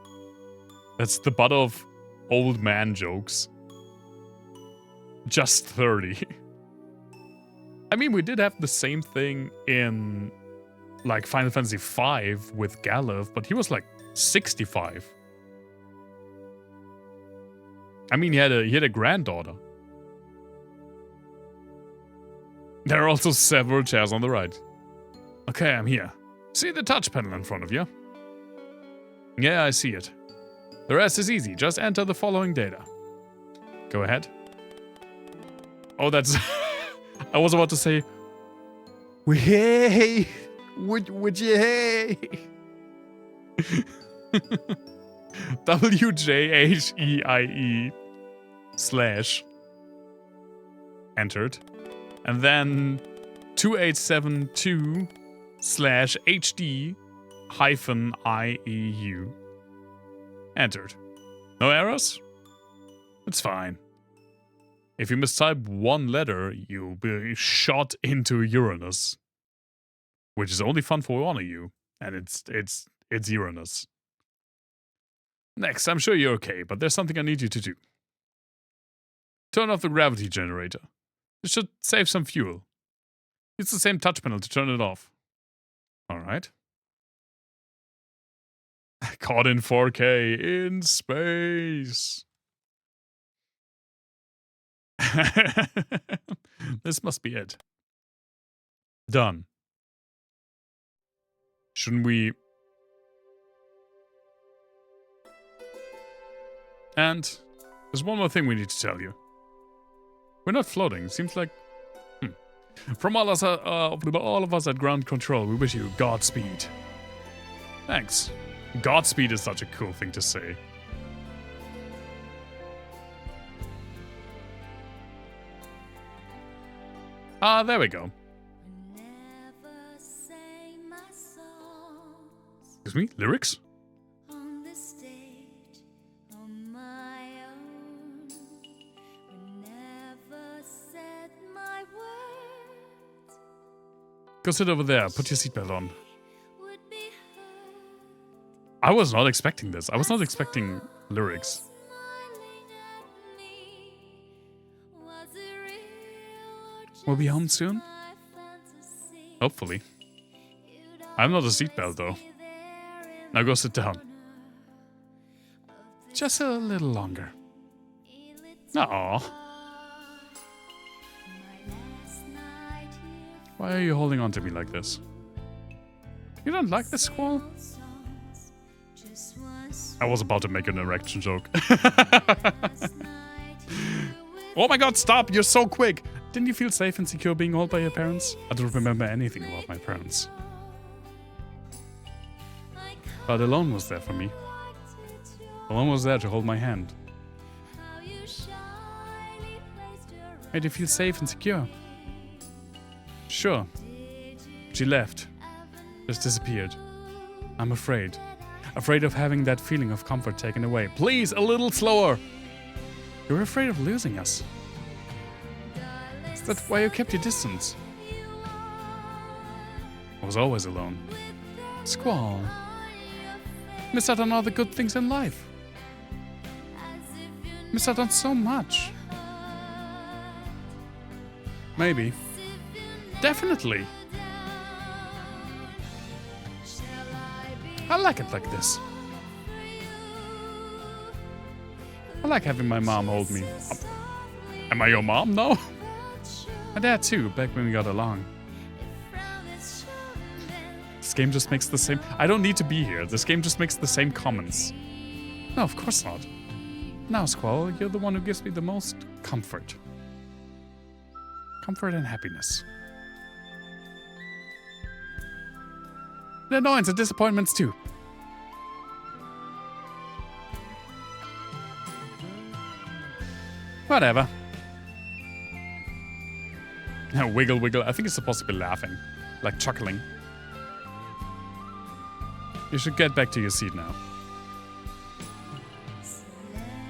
That's the butt of old man jokes. Just 30. I mean, we did have the same thing in, like, Final Fantasy V with Galuf, but he was, like, 65. I mean, he had a granddaughter. There are also several chairs on the right. Okay, I'm here. See the touch panel in front of you? Yeah, I see it. The rest is easy. Just enter the following data. Go ahead. Oh, that's... I was about to say... Hey! Would you hey? WJHEIE/ entered. And then 2872/HD-IEU entered. No errors? It's fine. If you mistype one letter, you'll be shot into Uranus. Which is only fun for one of you. And it's Uranus. Next, I'm sure you're okay, but there's something I need you to do. Turn off the gravity generator. It should save some fuel. Use the same touch panel to turn it off. Alright. Caught in 4K in space. This must be it. Done. Shouldn't we... And there's one more thing we need to tell you. We're not floating. Seems like... From all of us at ground control, we wish you Godspeed. Thanks. Godspeed is such a cool thing to say. Ah, there we go. Excuse me? Lyrics? Go sit over there. Put your seatbelt on. I was not expecting this. I was not expecting lyrics. We'll be home soon? Hopefully. I'm not a seatbelt though. Now go sit down. Just a little longer. Aww. Why are you holding on to me like this? You don't like this, Squall? I was about to make an erection joke. Oh my god, stop! You're so quick! Didn't you feel safe and secure being held by your parents? I don't remember anything about my parents. But Alone was there for me. Alone was there to hold my hand. Made you feel safe and secure. Sure. She left. Just disappeared. I'm afraid. Afraid of having that feeling of comfort taken away. Please, a little slower! You're afraid of losing us. Is that why you kept your distance? I was always alone. Squall. Missed out on all the good things in life. Missed out on so much. Maybe. Definitely. I like it like this. I like having my mom hold me. Am I your mom? No. My dad too, back when we got along. This game just makes the same... I don't need to be here. This game just makes the same comments. No, of course not. Now, Squall, you're the one who gives me the most comfort. Comfort and happiness. And annoyance and disappointments too. Whatever. Wiggle, wiggle. I think it's supposed to be laughing. Like chuckling. You should get back to your seat now.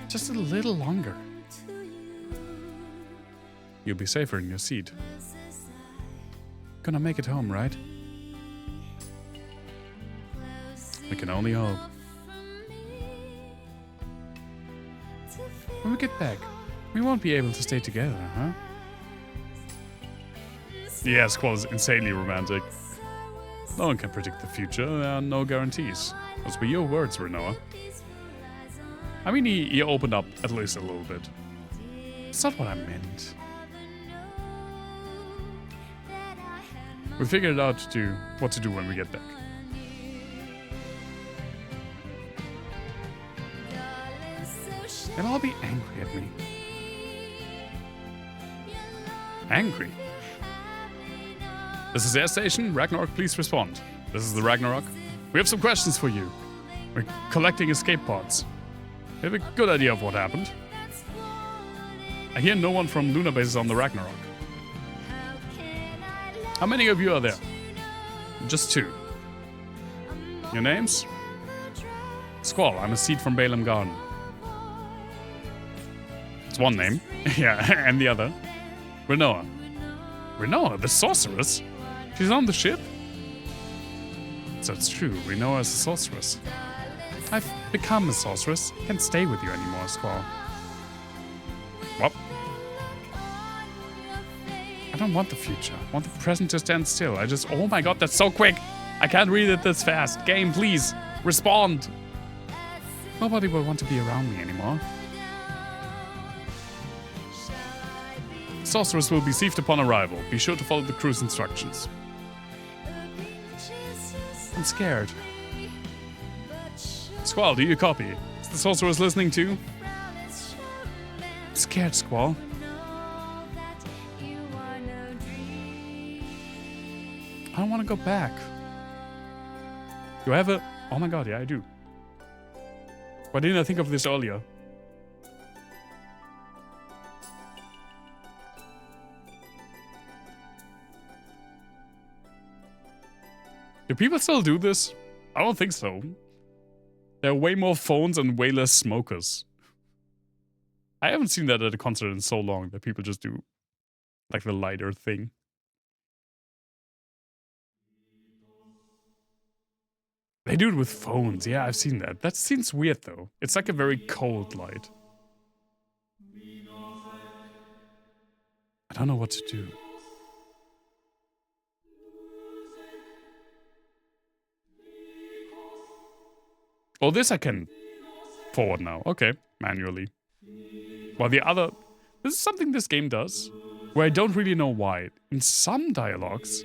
Just a little longer. You'll be safer in your seat. Gonna make it home, right? We can only hope. When we get back, we won't be able to stay together, huh? Yeah, Squall is insanely romantic. No one can predict the future, there are no guarantees. Those were your words, Renoa. I mean, he opened up at least a little bit. It's not what I meant. We figured out what to do when we get back. They'll all be angry at me. Angry? This is Air Station. Ragnarok, please respond. This is the Ragnarok. We have some questions for you. We're collecting escape pods. We have a good idea of what happened. I hear no one from Lunar Base is on the Ragnarok. How many of you are there? Just 2. Your names? Squall, I'm a seed from Balaam Garden. It's one name. Yeah, and the other. Renoa. Renoa, the sorceress? She's on the ship? So it's true, Renoa is a sorceress. I've become a sorceress. Can't stay with you anymore, Squall. What? I don't want the future. I want the present to stand still. Oh my god, that's so quick! I can't read it this fast. Game, please, respond! Nobody will want to be around me anymore. Sorceress will be received upon arrival. Be sure to follow the crew's instructions. I'm scared. Squall, do you copy? Is the sorceress listening too? I'm scared, Squall. I don't want to go back. Do I have a... Oh my god, yeah, I do. Why didn't I think of this earlier? Do people still do this? I don't think so. There are way more phones and way less smokers. I haven't seen that at a concert in so long that people just do like the lighter thing. They do it with phones. Yeah, I've seen that. That seems weird though. It's like a very cold light. I don't know what to do. Oh, this I can forward now. Okay, manually. While the other... This is something this game does, where I don't really know why. In some dialogues,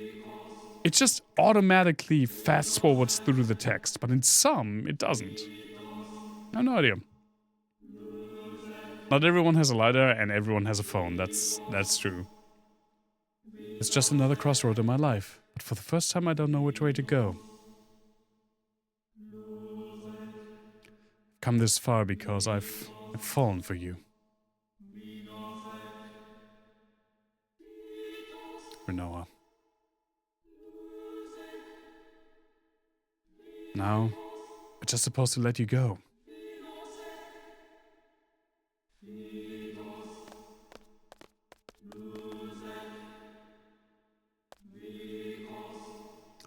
it just automatically fast forwards through the text, but in some, it doesn't. I have no idea. Not everyone has a lighter and everyone has a phone. That's true. It's just another crossroad in my life, but for the first time I don't know which way to go. I've come this far because I've fallen for you. Renoa. Now, I'm just supposed to let you go.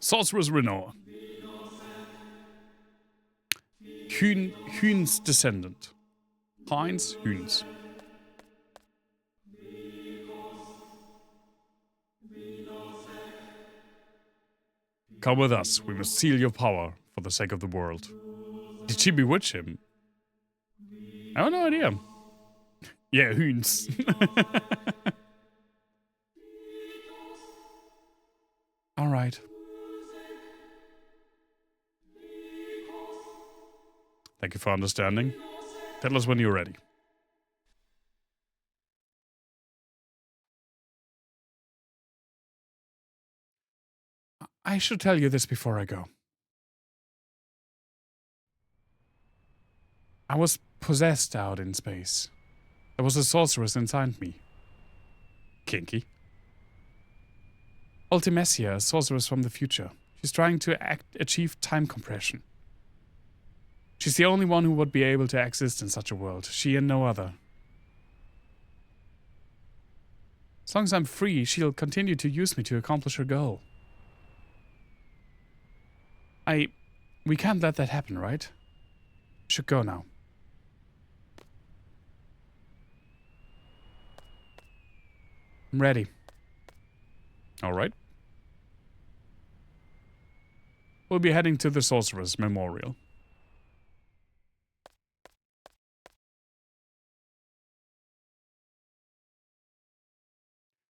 Sorceress Renoa. Huhn's descendant. Heinz Huhns. Come with us. We must seal your power for the sake of the world. Did she bewitch him? I have no idea. Yeah, Huhns. All right. Thank you for understanding. Tell us when you're ready. I should tell you this before I go. I was possessed out in space. There was a sorceress inside me. Kinky. Ultimecia, a sorceress from the future. She's trying to achieve time compression. She's the only one who would be able to exist in such a world. She and no other. As long as I'm free, she'll continue to use me to accomplish her goal. We can't let that happen, right? Should go now. I'm ready. All right. We'll be heading to the Sorcerer's Memorial.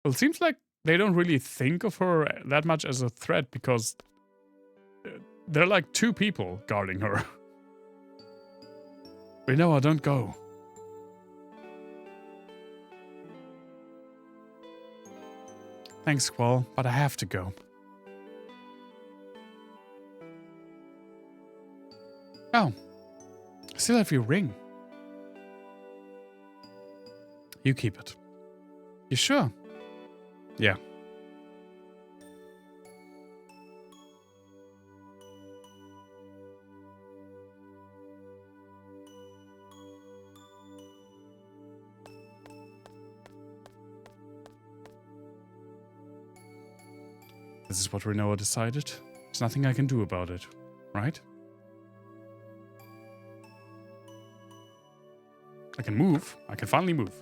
Well, it seems like they don't really think of her that much as a threat because there are like 2 people guarding her. Renoa, don't go. Thanks, Squall, but I have to go. Oh, I still have your ring. You keep it. You sure? Yeah. This is what Renoa decided. There's nothing I can do about it, right? I can move. I can finally move.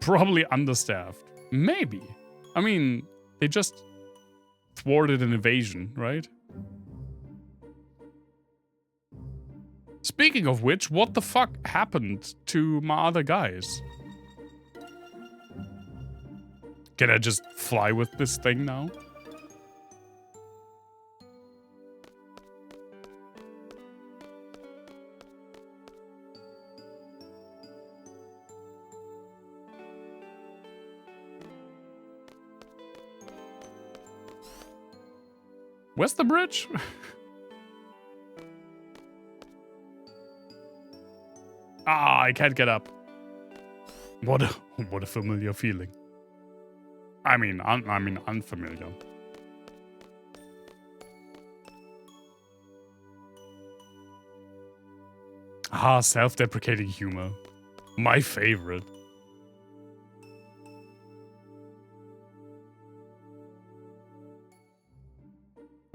Probably understaffed. Maybe. I mean, they just thwarted an invasion, right? Speaking of which, what the fuck happened to my other guys? Can I just fly with this thing now? Where's the bridge? Ah, I can't get up. What a familiar feeling. I mean, unfamiliar. Ah, self-deprecating humor. My favorite.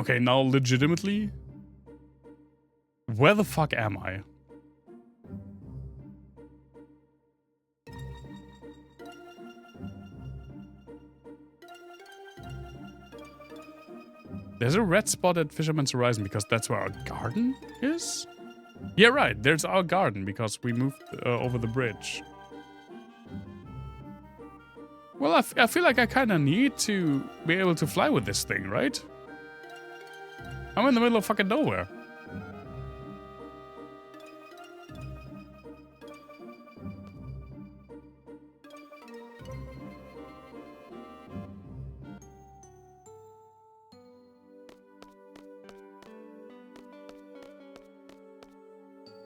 Okay, now legitimately, where the fuck am I? There's a red spot at Fisherman's Horizon because that's where our garden is? Yeah, right. There's our garden because we moved over the bridge. Well, I feel like I kind of need to be able to fly with this thing, right? I'm in the middle of fucking nowhere.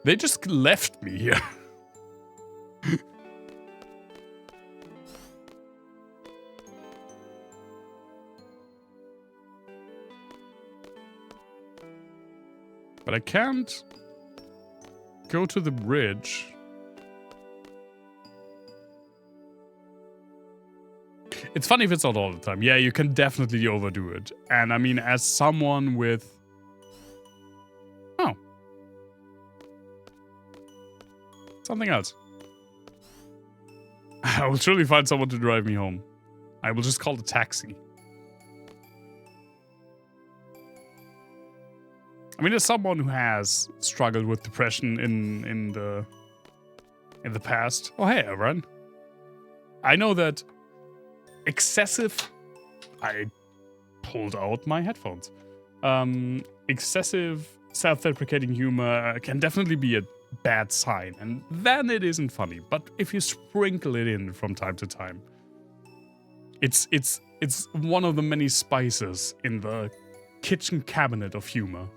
They just left me here. But I can't go to the bridge. It's funny if it's not all the time. Yeah, you can definitely overdo it. And I mean, as someone with... Oh. Something else. I will surely find someone to drive me home. I will just call a taxi. I mean, as someone who has struggled with depression in the past. Oh, hey, everyone. I know that excessive... I pulled out my headphones. Excessive self-deprecating humor can definitely be a bad sign, and then it isn't funny. But if you sprinkle it in from time to time, it's one of the many spices in the kitchen cabinet of humor.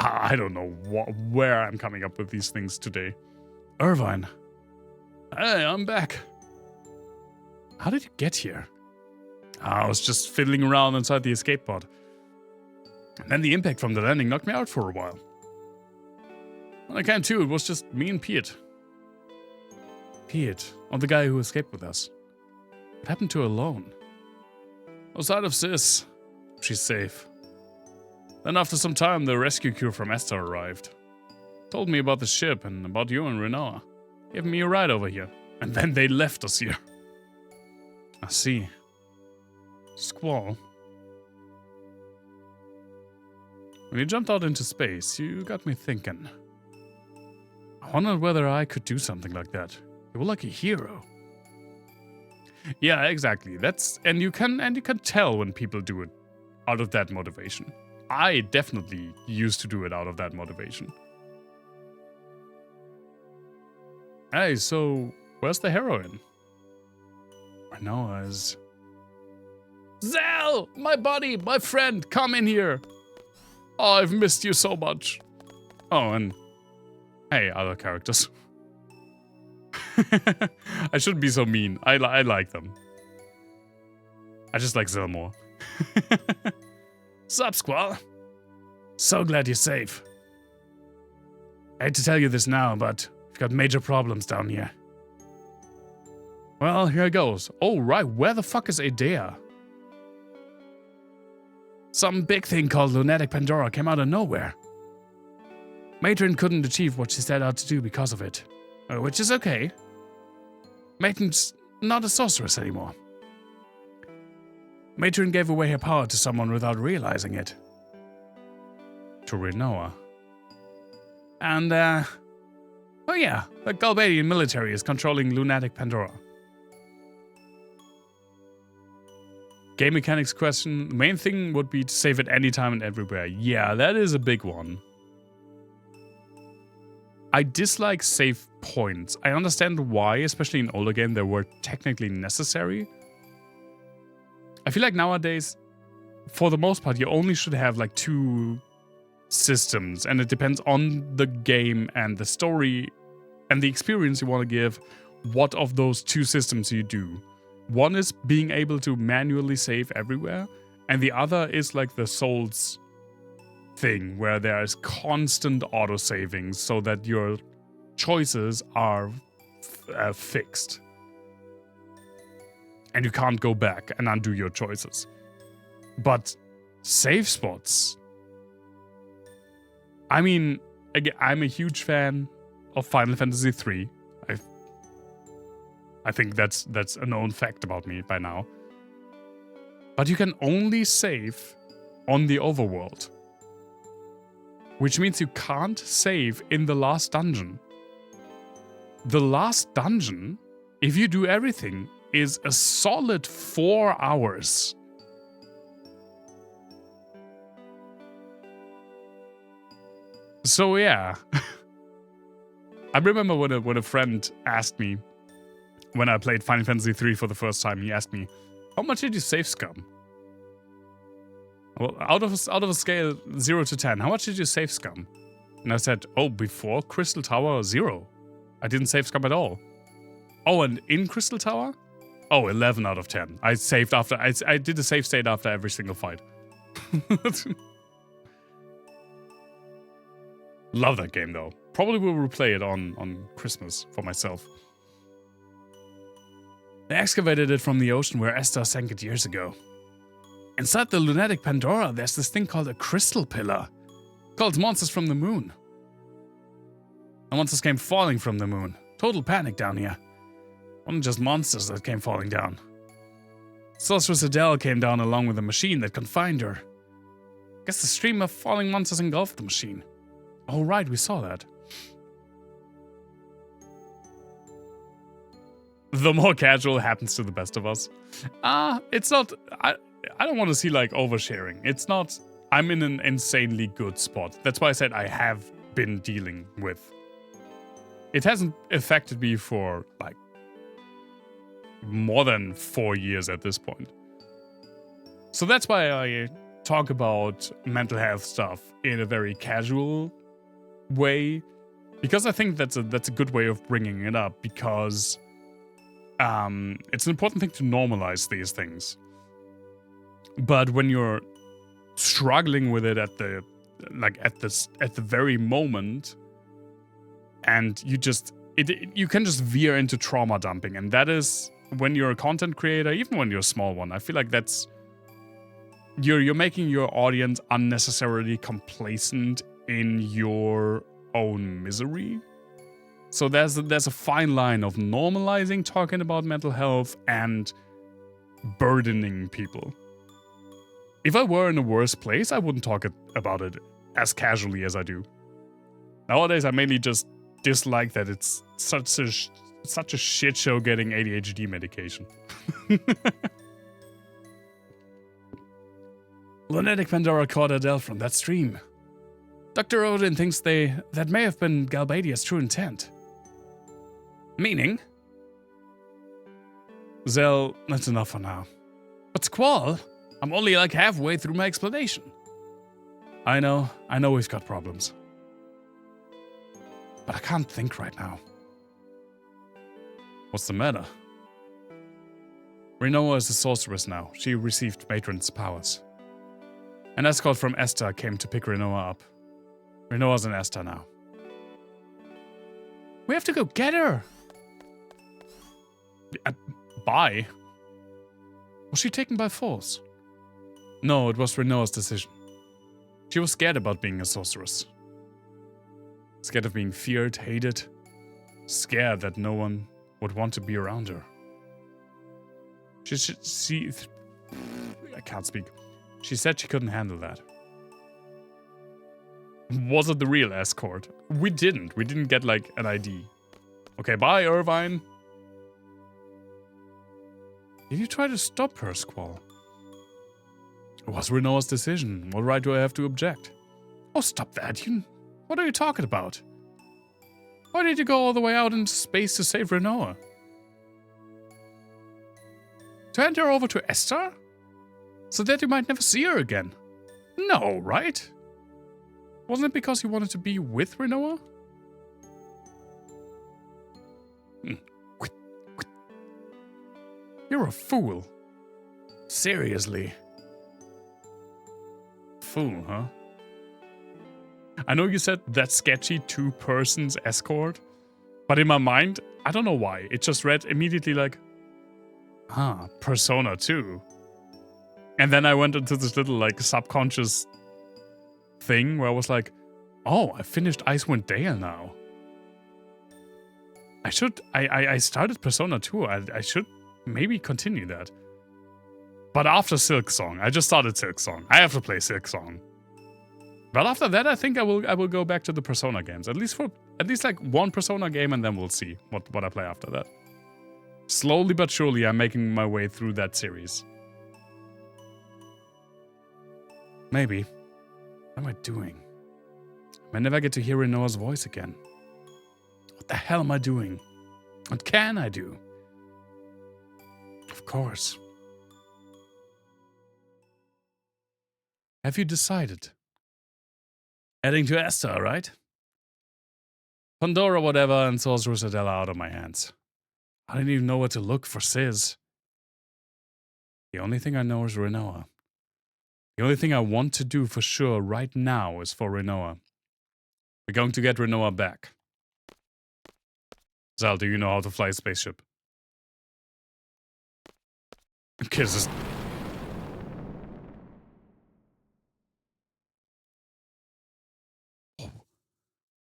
I don't know where I'm coming up with these things today. Irvine. Hey, I'm back. How did you get here? I was just fiddling around inside the escape pod. And then the impact from the landing knocked me out for a while. When I came to, it was just me and Piet. Piet, or the guy who escaped with us. What happened to her alone? Outside of Sis, she's safe. Then after some time, the rescue crew from Esther arrived. Told me about the ship and about you and Renoa. Gave me a ride over here. And then they left us here. I see. Squall. When you jumped out into space, you got me thinking. I wondered whether I could do something like that. You were like a hero. Yeah, exactly. And you can tell when people do it out of that motivation. I definitely used to do it out of that motivation. Hey, so where's the heroine? Renoa is... Zell! My buddy, my friend, come in here! Oh, I've missed you so much. Oh, and... Hey, other characters. I shouldn't be so mean. I like them. I just like Zell more. Sup, Squall? So glad you're safe. I hate to tell you this now, but we've got major problems down here. Well, here it goes. Oh, right, where the fuck is Aedea? Some big thing called Lunatic Pandora came out of nowhere. Matron couldn't achieve what she set out to do because of it. Which is okay. Matron's not a sorceress anymore. Matron gave away her power to someone without realizing it. To Renoa. And, oh yeah, the Galbadian military is controlling Lunatic Pandora. Game mechanics question. The main thing would be to save it anytime and everywhere. Yeah, that is a big one. I dislike save points. I understand why, especially in older games, they were technically necessary. I feel like nowadays, for the most part, you only should have like 2 systems, and it depends on the game and the story and the experience you want to give, what of those 2 systems you do. One is being able to manually save everywhere, and the other is like the Souls thing where there is constant autosaving so that your choices are fixed. And you can't go back and undo your choices. But save spots. I mean, again, I'm a huge fan of Final Fantasy VIII. I think that's a known fact about me by now. But you can only save on the overworld. Which means you can't save in the last dungeon. The last dungeon, if you do everything, is a solid 4 hours. So yeah. I remember when a friend asked me, when I played Final Fantasy III for the first time, he asked me, how much did you save scum? Well, out of a scale 0 to 10, how much did you save scum? And I said, oh, before Crystal Tower, 0. I didn't save scum at all. Oh, and in Crystal Tower? Oh, 11 out of 10. I saved after, I did a save state after every single fight. Love that game though. Probably will replay it on Christmas for myself. They excavated it from the ocean where Esther sank it years ago. Inside the lunatic Pandora, there's this thing called a crystal pillar. Called Monsters from the Moon. The monsters came falling from the moon. Total panic down here. Wasn't just monsters that came falling down. Sorceress Adele came down along with a machine that confined her. Guess the stream of falling monsters engulfed the machine. Oh right, we saw that. The more casual happens to the best of us. It's not... I don't want to see, like, oversharing. It's not... I'm in an insanely good spot. That's why I said I have been dealing with... It hasn't affected me for, like, more than 4 years at this point. So that's why I talk about mental health stuff in a very casual way. Because I think that's a good way of bringing it up. Because... it's an important thing to normalize these things. But when you're struggling with it at the very moment, and you can just veer into trauma dumping, and that is when you're a content creator, even when you're a small one. I feel like that's you're making your audience unnecessarily complacent in your own misery. So there's a fine line of normalizing talking about mental health and burdening people. If I were in a worse place, I wouldn't talk about it as casually as I do. Nowadays, I mainly just dislike that it's such a shit show getting ADHD medication. Lunatic Pandora caught Adele from that stream. Dr. Odin thinks that may have been Galbadia's true intent. Meaning? Zell, that's enough for now. But Squall, I'm only like halfway through my explanation. I know we've got problems. But I can't think right now. What's the matter? Rinoa is a sorceress now. She received Matron's powers. An escort from Esther came to pick Rinoa up. Rinoa's an Esther now. We have to go get her! By? Was she taken by force? No, it was Rinoa's decision. She was scared about being a sorceress. Scared of being feared, hated. Scared that no one would want to be around her. I can't speak. She said she couldn't handle that. Was it the real escort? We didn't get like an ID. Okay, bye, Irvine. Did you try to stop her, Squall? It was Rinoa's decision. What right do I have to object? Oh, stop that. What are you talking about? Why did you go all the way out into space to save Rinoa? To hand her over to Esther? So that you might never see her again? No, right? Wasn't it because you wanted to be with Rinoa? You're a fool. Seriously. Fool, huh? I know you said that sketchy 2 persons escort, but in my mind, I don't know why. It just read immediately like, Persona 2. And then I went into this little like subconscious thing where I was like, oh, I finished Icewind Dale now. I started Persona 2. I should maybe continue that. But after Silksong, I just started Silksong. I have to play Silksong. But after that, I think I will go back to the Persona games. At least like one Persona game, and then we'll see what I play after that. Slowly but surely, I'm making my way through that series. Maybe. What am I doing? I might never get to hear Rinoa's voice again. What the hell am I doing? What can I do? Of course. Have you decided? Heading to Esther, right? Pandora, whatever, and Sorcerer's Adela out of my hands. I didn't even know where to look for Sis. The only thing I know is Rinoa. The only thing I want to do for sure right now is for Rinoa. We're going to get Rinoa back. Zal, do you know how to fly a spaceship? Kisses.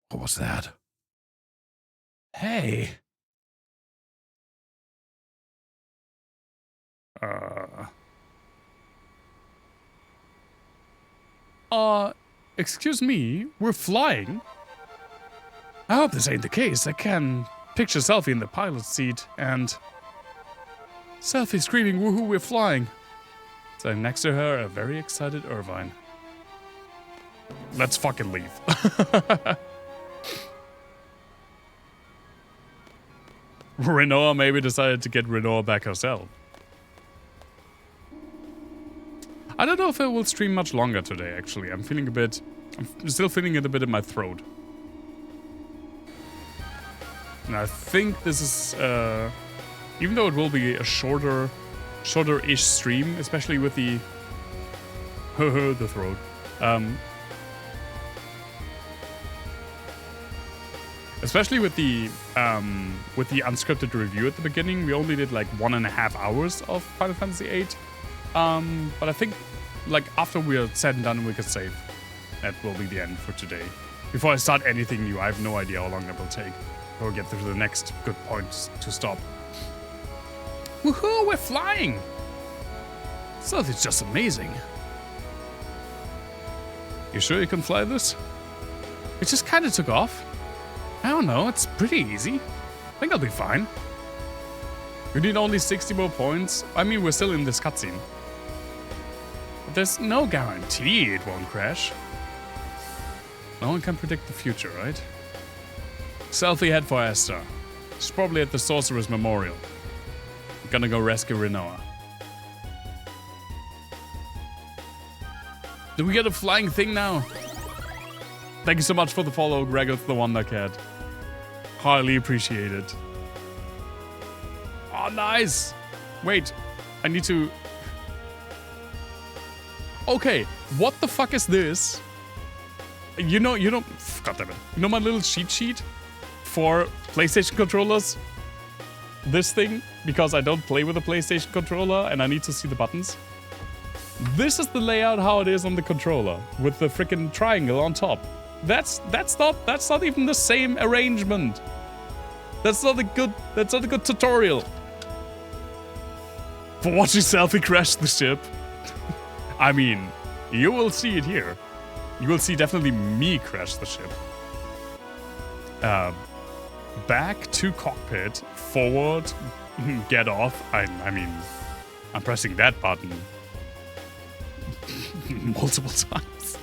What was that? Hey. Excuse me, we're flying? I hope this ain't the case. I can picture Selphie in the pilot's seat and Selphie screaming, woohoo, we're flying. So next to her, a very excited Irvine. Let's fucking leave. Rinoa maybe decided to get Rinoa back herself. I don't know if I will stream much longer today, actually. I'm still feeling it a bit in my throat. And I think this is, even though it will be a shorter-ish stream, especially with the, the throat. Especially with the unscripted review at the beginning, we only did like 1.5 hours of Final Fantasy VIII. But I think, like, after we're said and done, we can save. That will be the end for today. Before I start anything new, I have no idea how long that will take. Or get through the next good point to stop. Woohoo, we're flying! So it's just amazing. You sure you can fly this? It just kind of took off. I don't know, it's pretty easy. I think I'll be fine. We need only 60 more points. I mean, we're still in this cutscene. But there's no guarantee it won't crash. No one can predict the future, right? Selphie head for Esther. She's probably at the Sorcerer's Memorial. I'm gonna go rescue Rinoa. Do we get a flying thing now? Thank you so much for the follow, Gregoth the Wonder Cat. Highly appreciated. Oh, nice! Wait, I need to... Okay, what the fuck is this? You know, God damn it. You know my little cheat sheet for PlayStation controllers? This thing, because I don't play with a PlayStation controller and I need to see the buttons. This is the layout how it is on the controller, with the freaking triangle on top. That's not even the same arrangement. That's not a good tutorial. For watching Selphie crash the ship. I mean, you will see it here. You will see definitely me crash the ship. Back to cockpit, forward, get off. I mean, I'm pressing that button multiple times.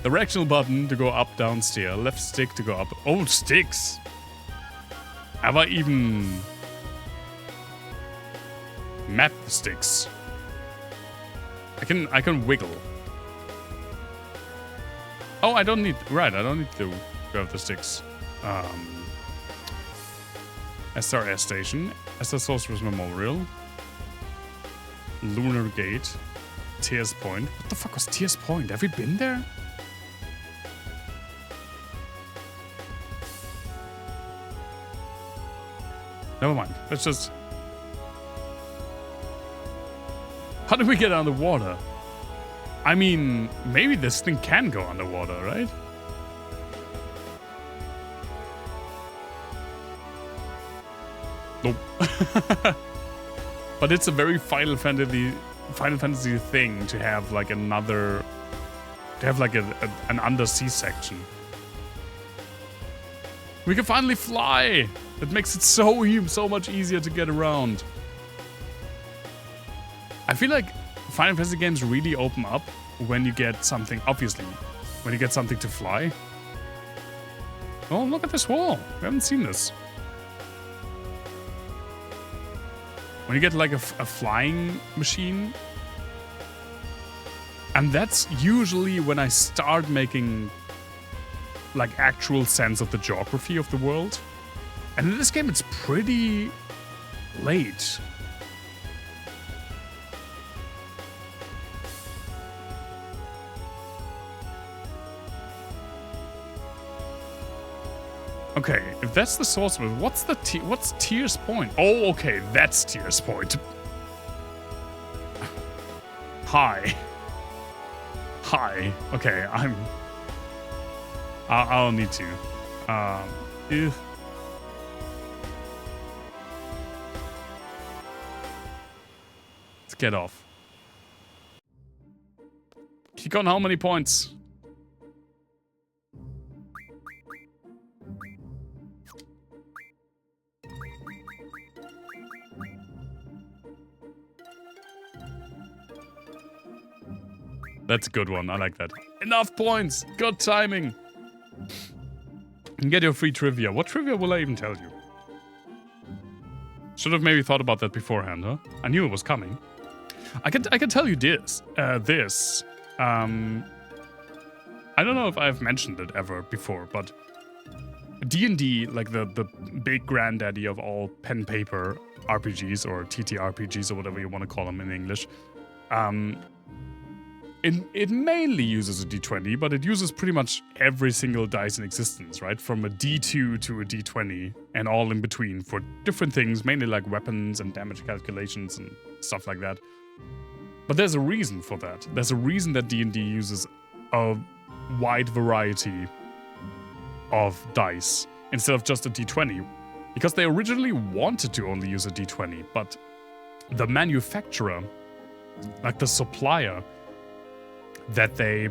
Directional button to go up, down, steer. Left stick to go up. Oh, sticks! Have I even mapped the sticks? I can wiggle. Oh, I don't need to grab the sticks. SRS Station, SR Sorcerer's Memorial, Lunar Gate, Tears Point. What the fuck was Tears Point? Have we been there? Never mind. Let's just... How do we get underwater? I mean, maybe this thing can go underwater, right? Nope. But it's a very Final Fantasy thing to have like another... To have like an undersea section. We can finally fly! It makes it so much easier to get around. I feel like Final Fantasy games really open up when you get something, obviously, when you get something to fly. Oh, look at this wall. We haven't seen this. When you get like a flying machine. And that's usually when I start making like actual sense of the geography of the world. And in this game, it's pretty late. Okay, if that's the source of it, what's Tears Point? Oh, okay, that's Tears Point. Hi. Hi. Okay, I'll need to. Ew. Let's get off. Kick on how many points? That's a good one. I like that. Enough points. Good timing. And get your free trivia. What trivia will I even tell you? Should have maybe thought about that beforehand, huh? I knew it was coming. I can tell you this. I don't know if I've mentioned it ever before, but D&D, like the big granddaddy of all pen paper RPGs or TTRPGs or whatever you want to call them in English. It mainly uses a d20, but it uses pretty much every single dice in existence, right? From a d2 to a d20 and all in between for different things, mainly like weapons and damage calculations and stuff like that. But there's a reason for that. There's a reason that D&D uses a wide variety of dice instead of just a d20. Because they originally wanted to only use a d20, but the manufacturer, like the supplier, that they,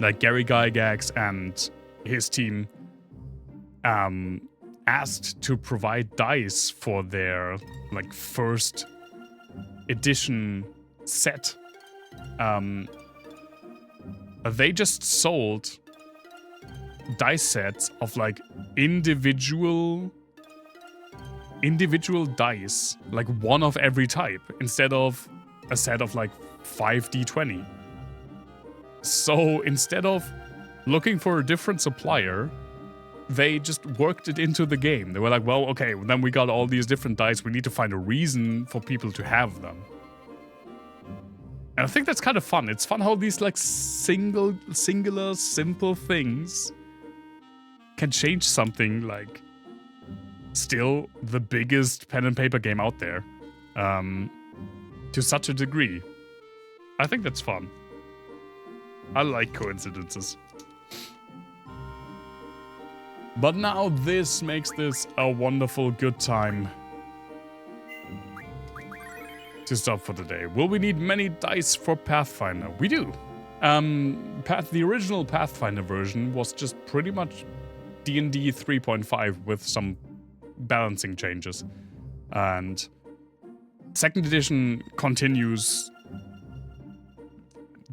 like Gary Gygax and his team, asked to provide dice for their like first edition set. They just sold dice sets of like individual dice, like one of every type, instead of a set of like 5d20. So instead of looking for a different supplier, they just worked it into the game. They were like, well, okay, then we got all these different dice. We need to find a reason for people to have them. And I think that's kind of fun. It's fun how these like singular, simple things can change something like still the biggest pen and paper game out there to such a degree. I think that's fun. I like coincidences. But now this makes this a wonderful good time to stop for the day. Will we need many dice for Pathfinder? We do. The original Pathfinder version was just pretty much D&D 3.5 with some balancing changes. And second edition continues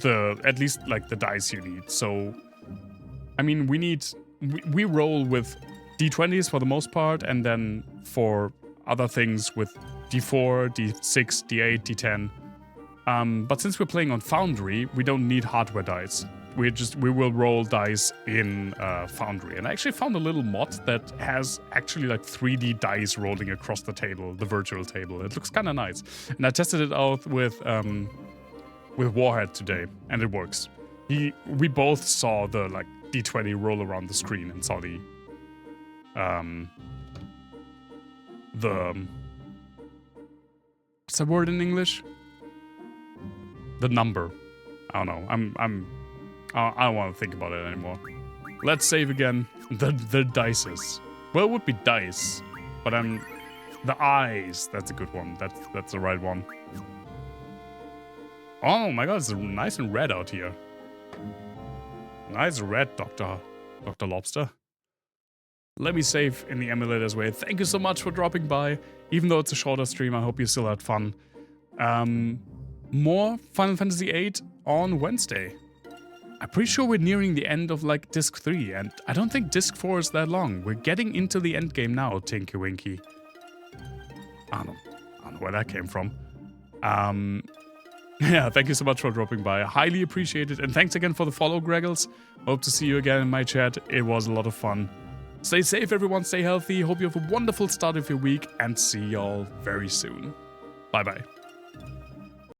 at least like the dice you need. So, I mean, we roll with d20s for the most part, and then for other things with d4, d6, d8, d10. But since we're playing on Foundry, we don't need hardware dice. We will roll dice in Foundry. And I actually found a little mod that has actually like 3D dice rolling across the table, the virtual table. It looks kind of nice. And I tested it out with with Warhead today, and it works. We both saw the like D20 roll around the screen and saw the what's that word in English? The number. I don't know. I don't want to think about it anymore. Let's save again. The dices. Well, it would be dice, but the eyes. That's a good one. That's the right one. Oh my god, it's nice and red out here. Nice red, Dr. Lobster. Let me save in the emulator's way. Thank you so much for dropping by. Even though it's a shorter stream, I hope you still had fun. More Final Fantasy VIII on Wednesday. I'm pretty sure we're nearing the end of like Disc 3, and I don't think Disc 4 is that long. We're getting into the end game now, Tinky Winky. I don't know where that came from. Yeah, thank you so much for dropping by. I highly appreciate it, and thanks again for the follow, Greggles. Hope to see you again in my chat. It was a lot of fun. Stay safe, everyone. Stay healthy. Hope you have a wonderful start of your week, and see y'all very soon. Bye-bye.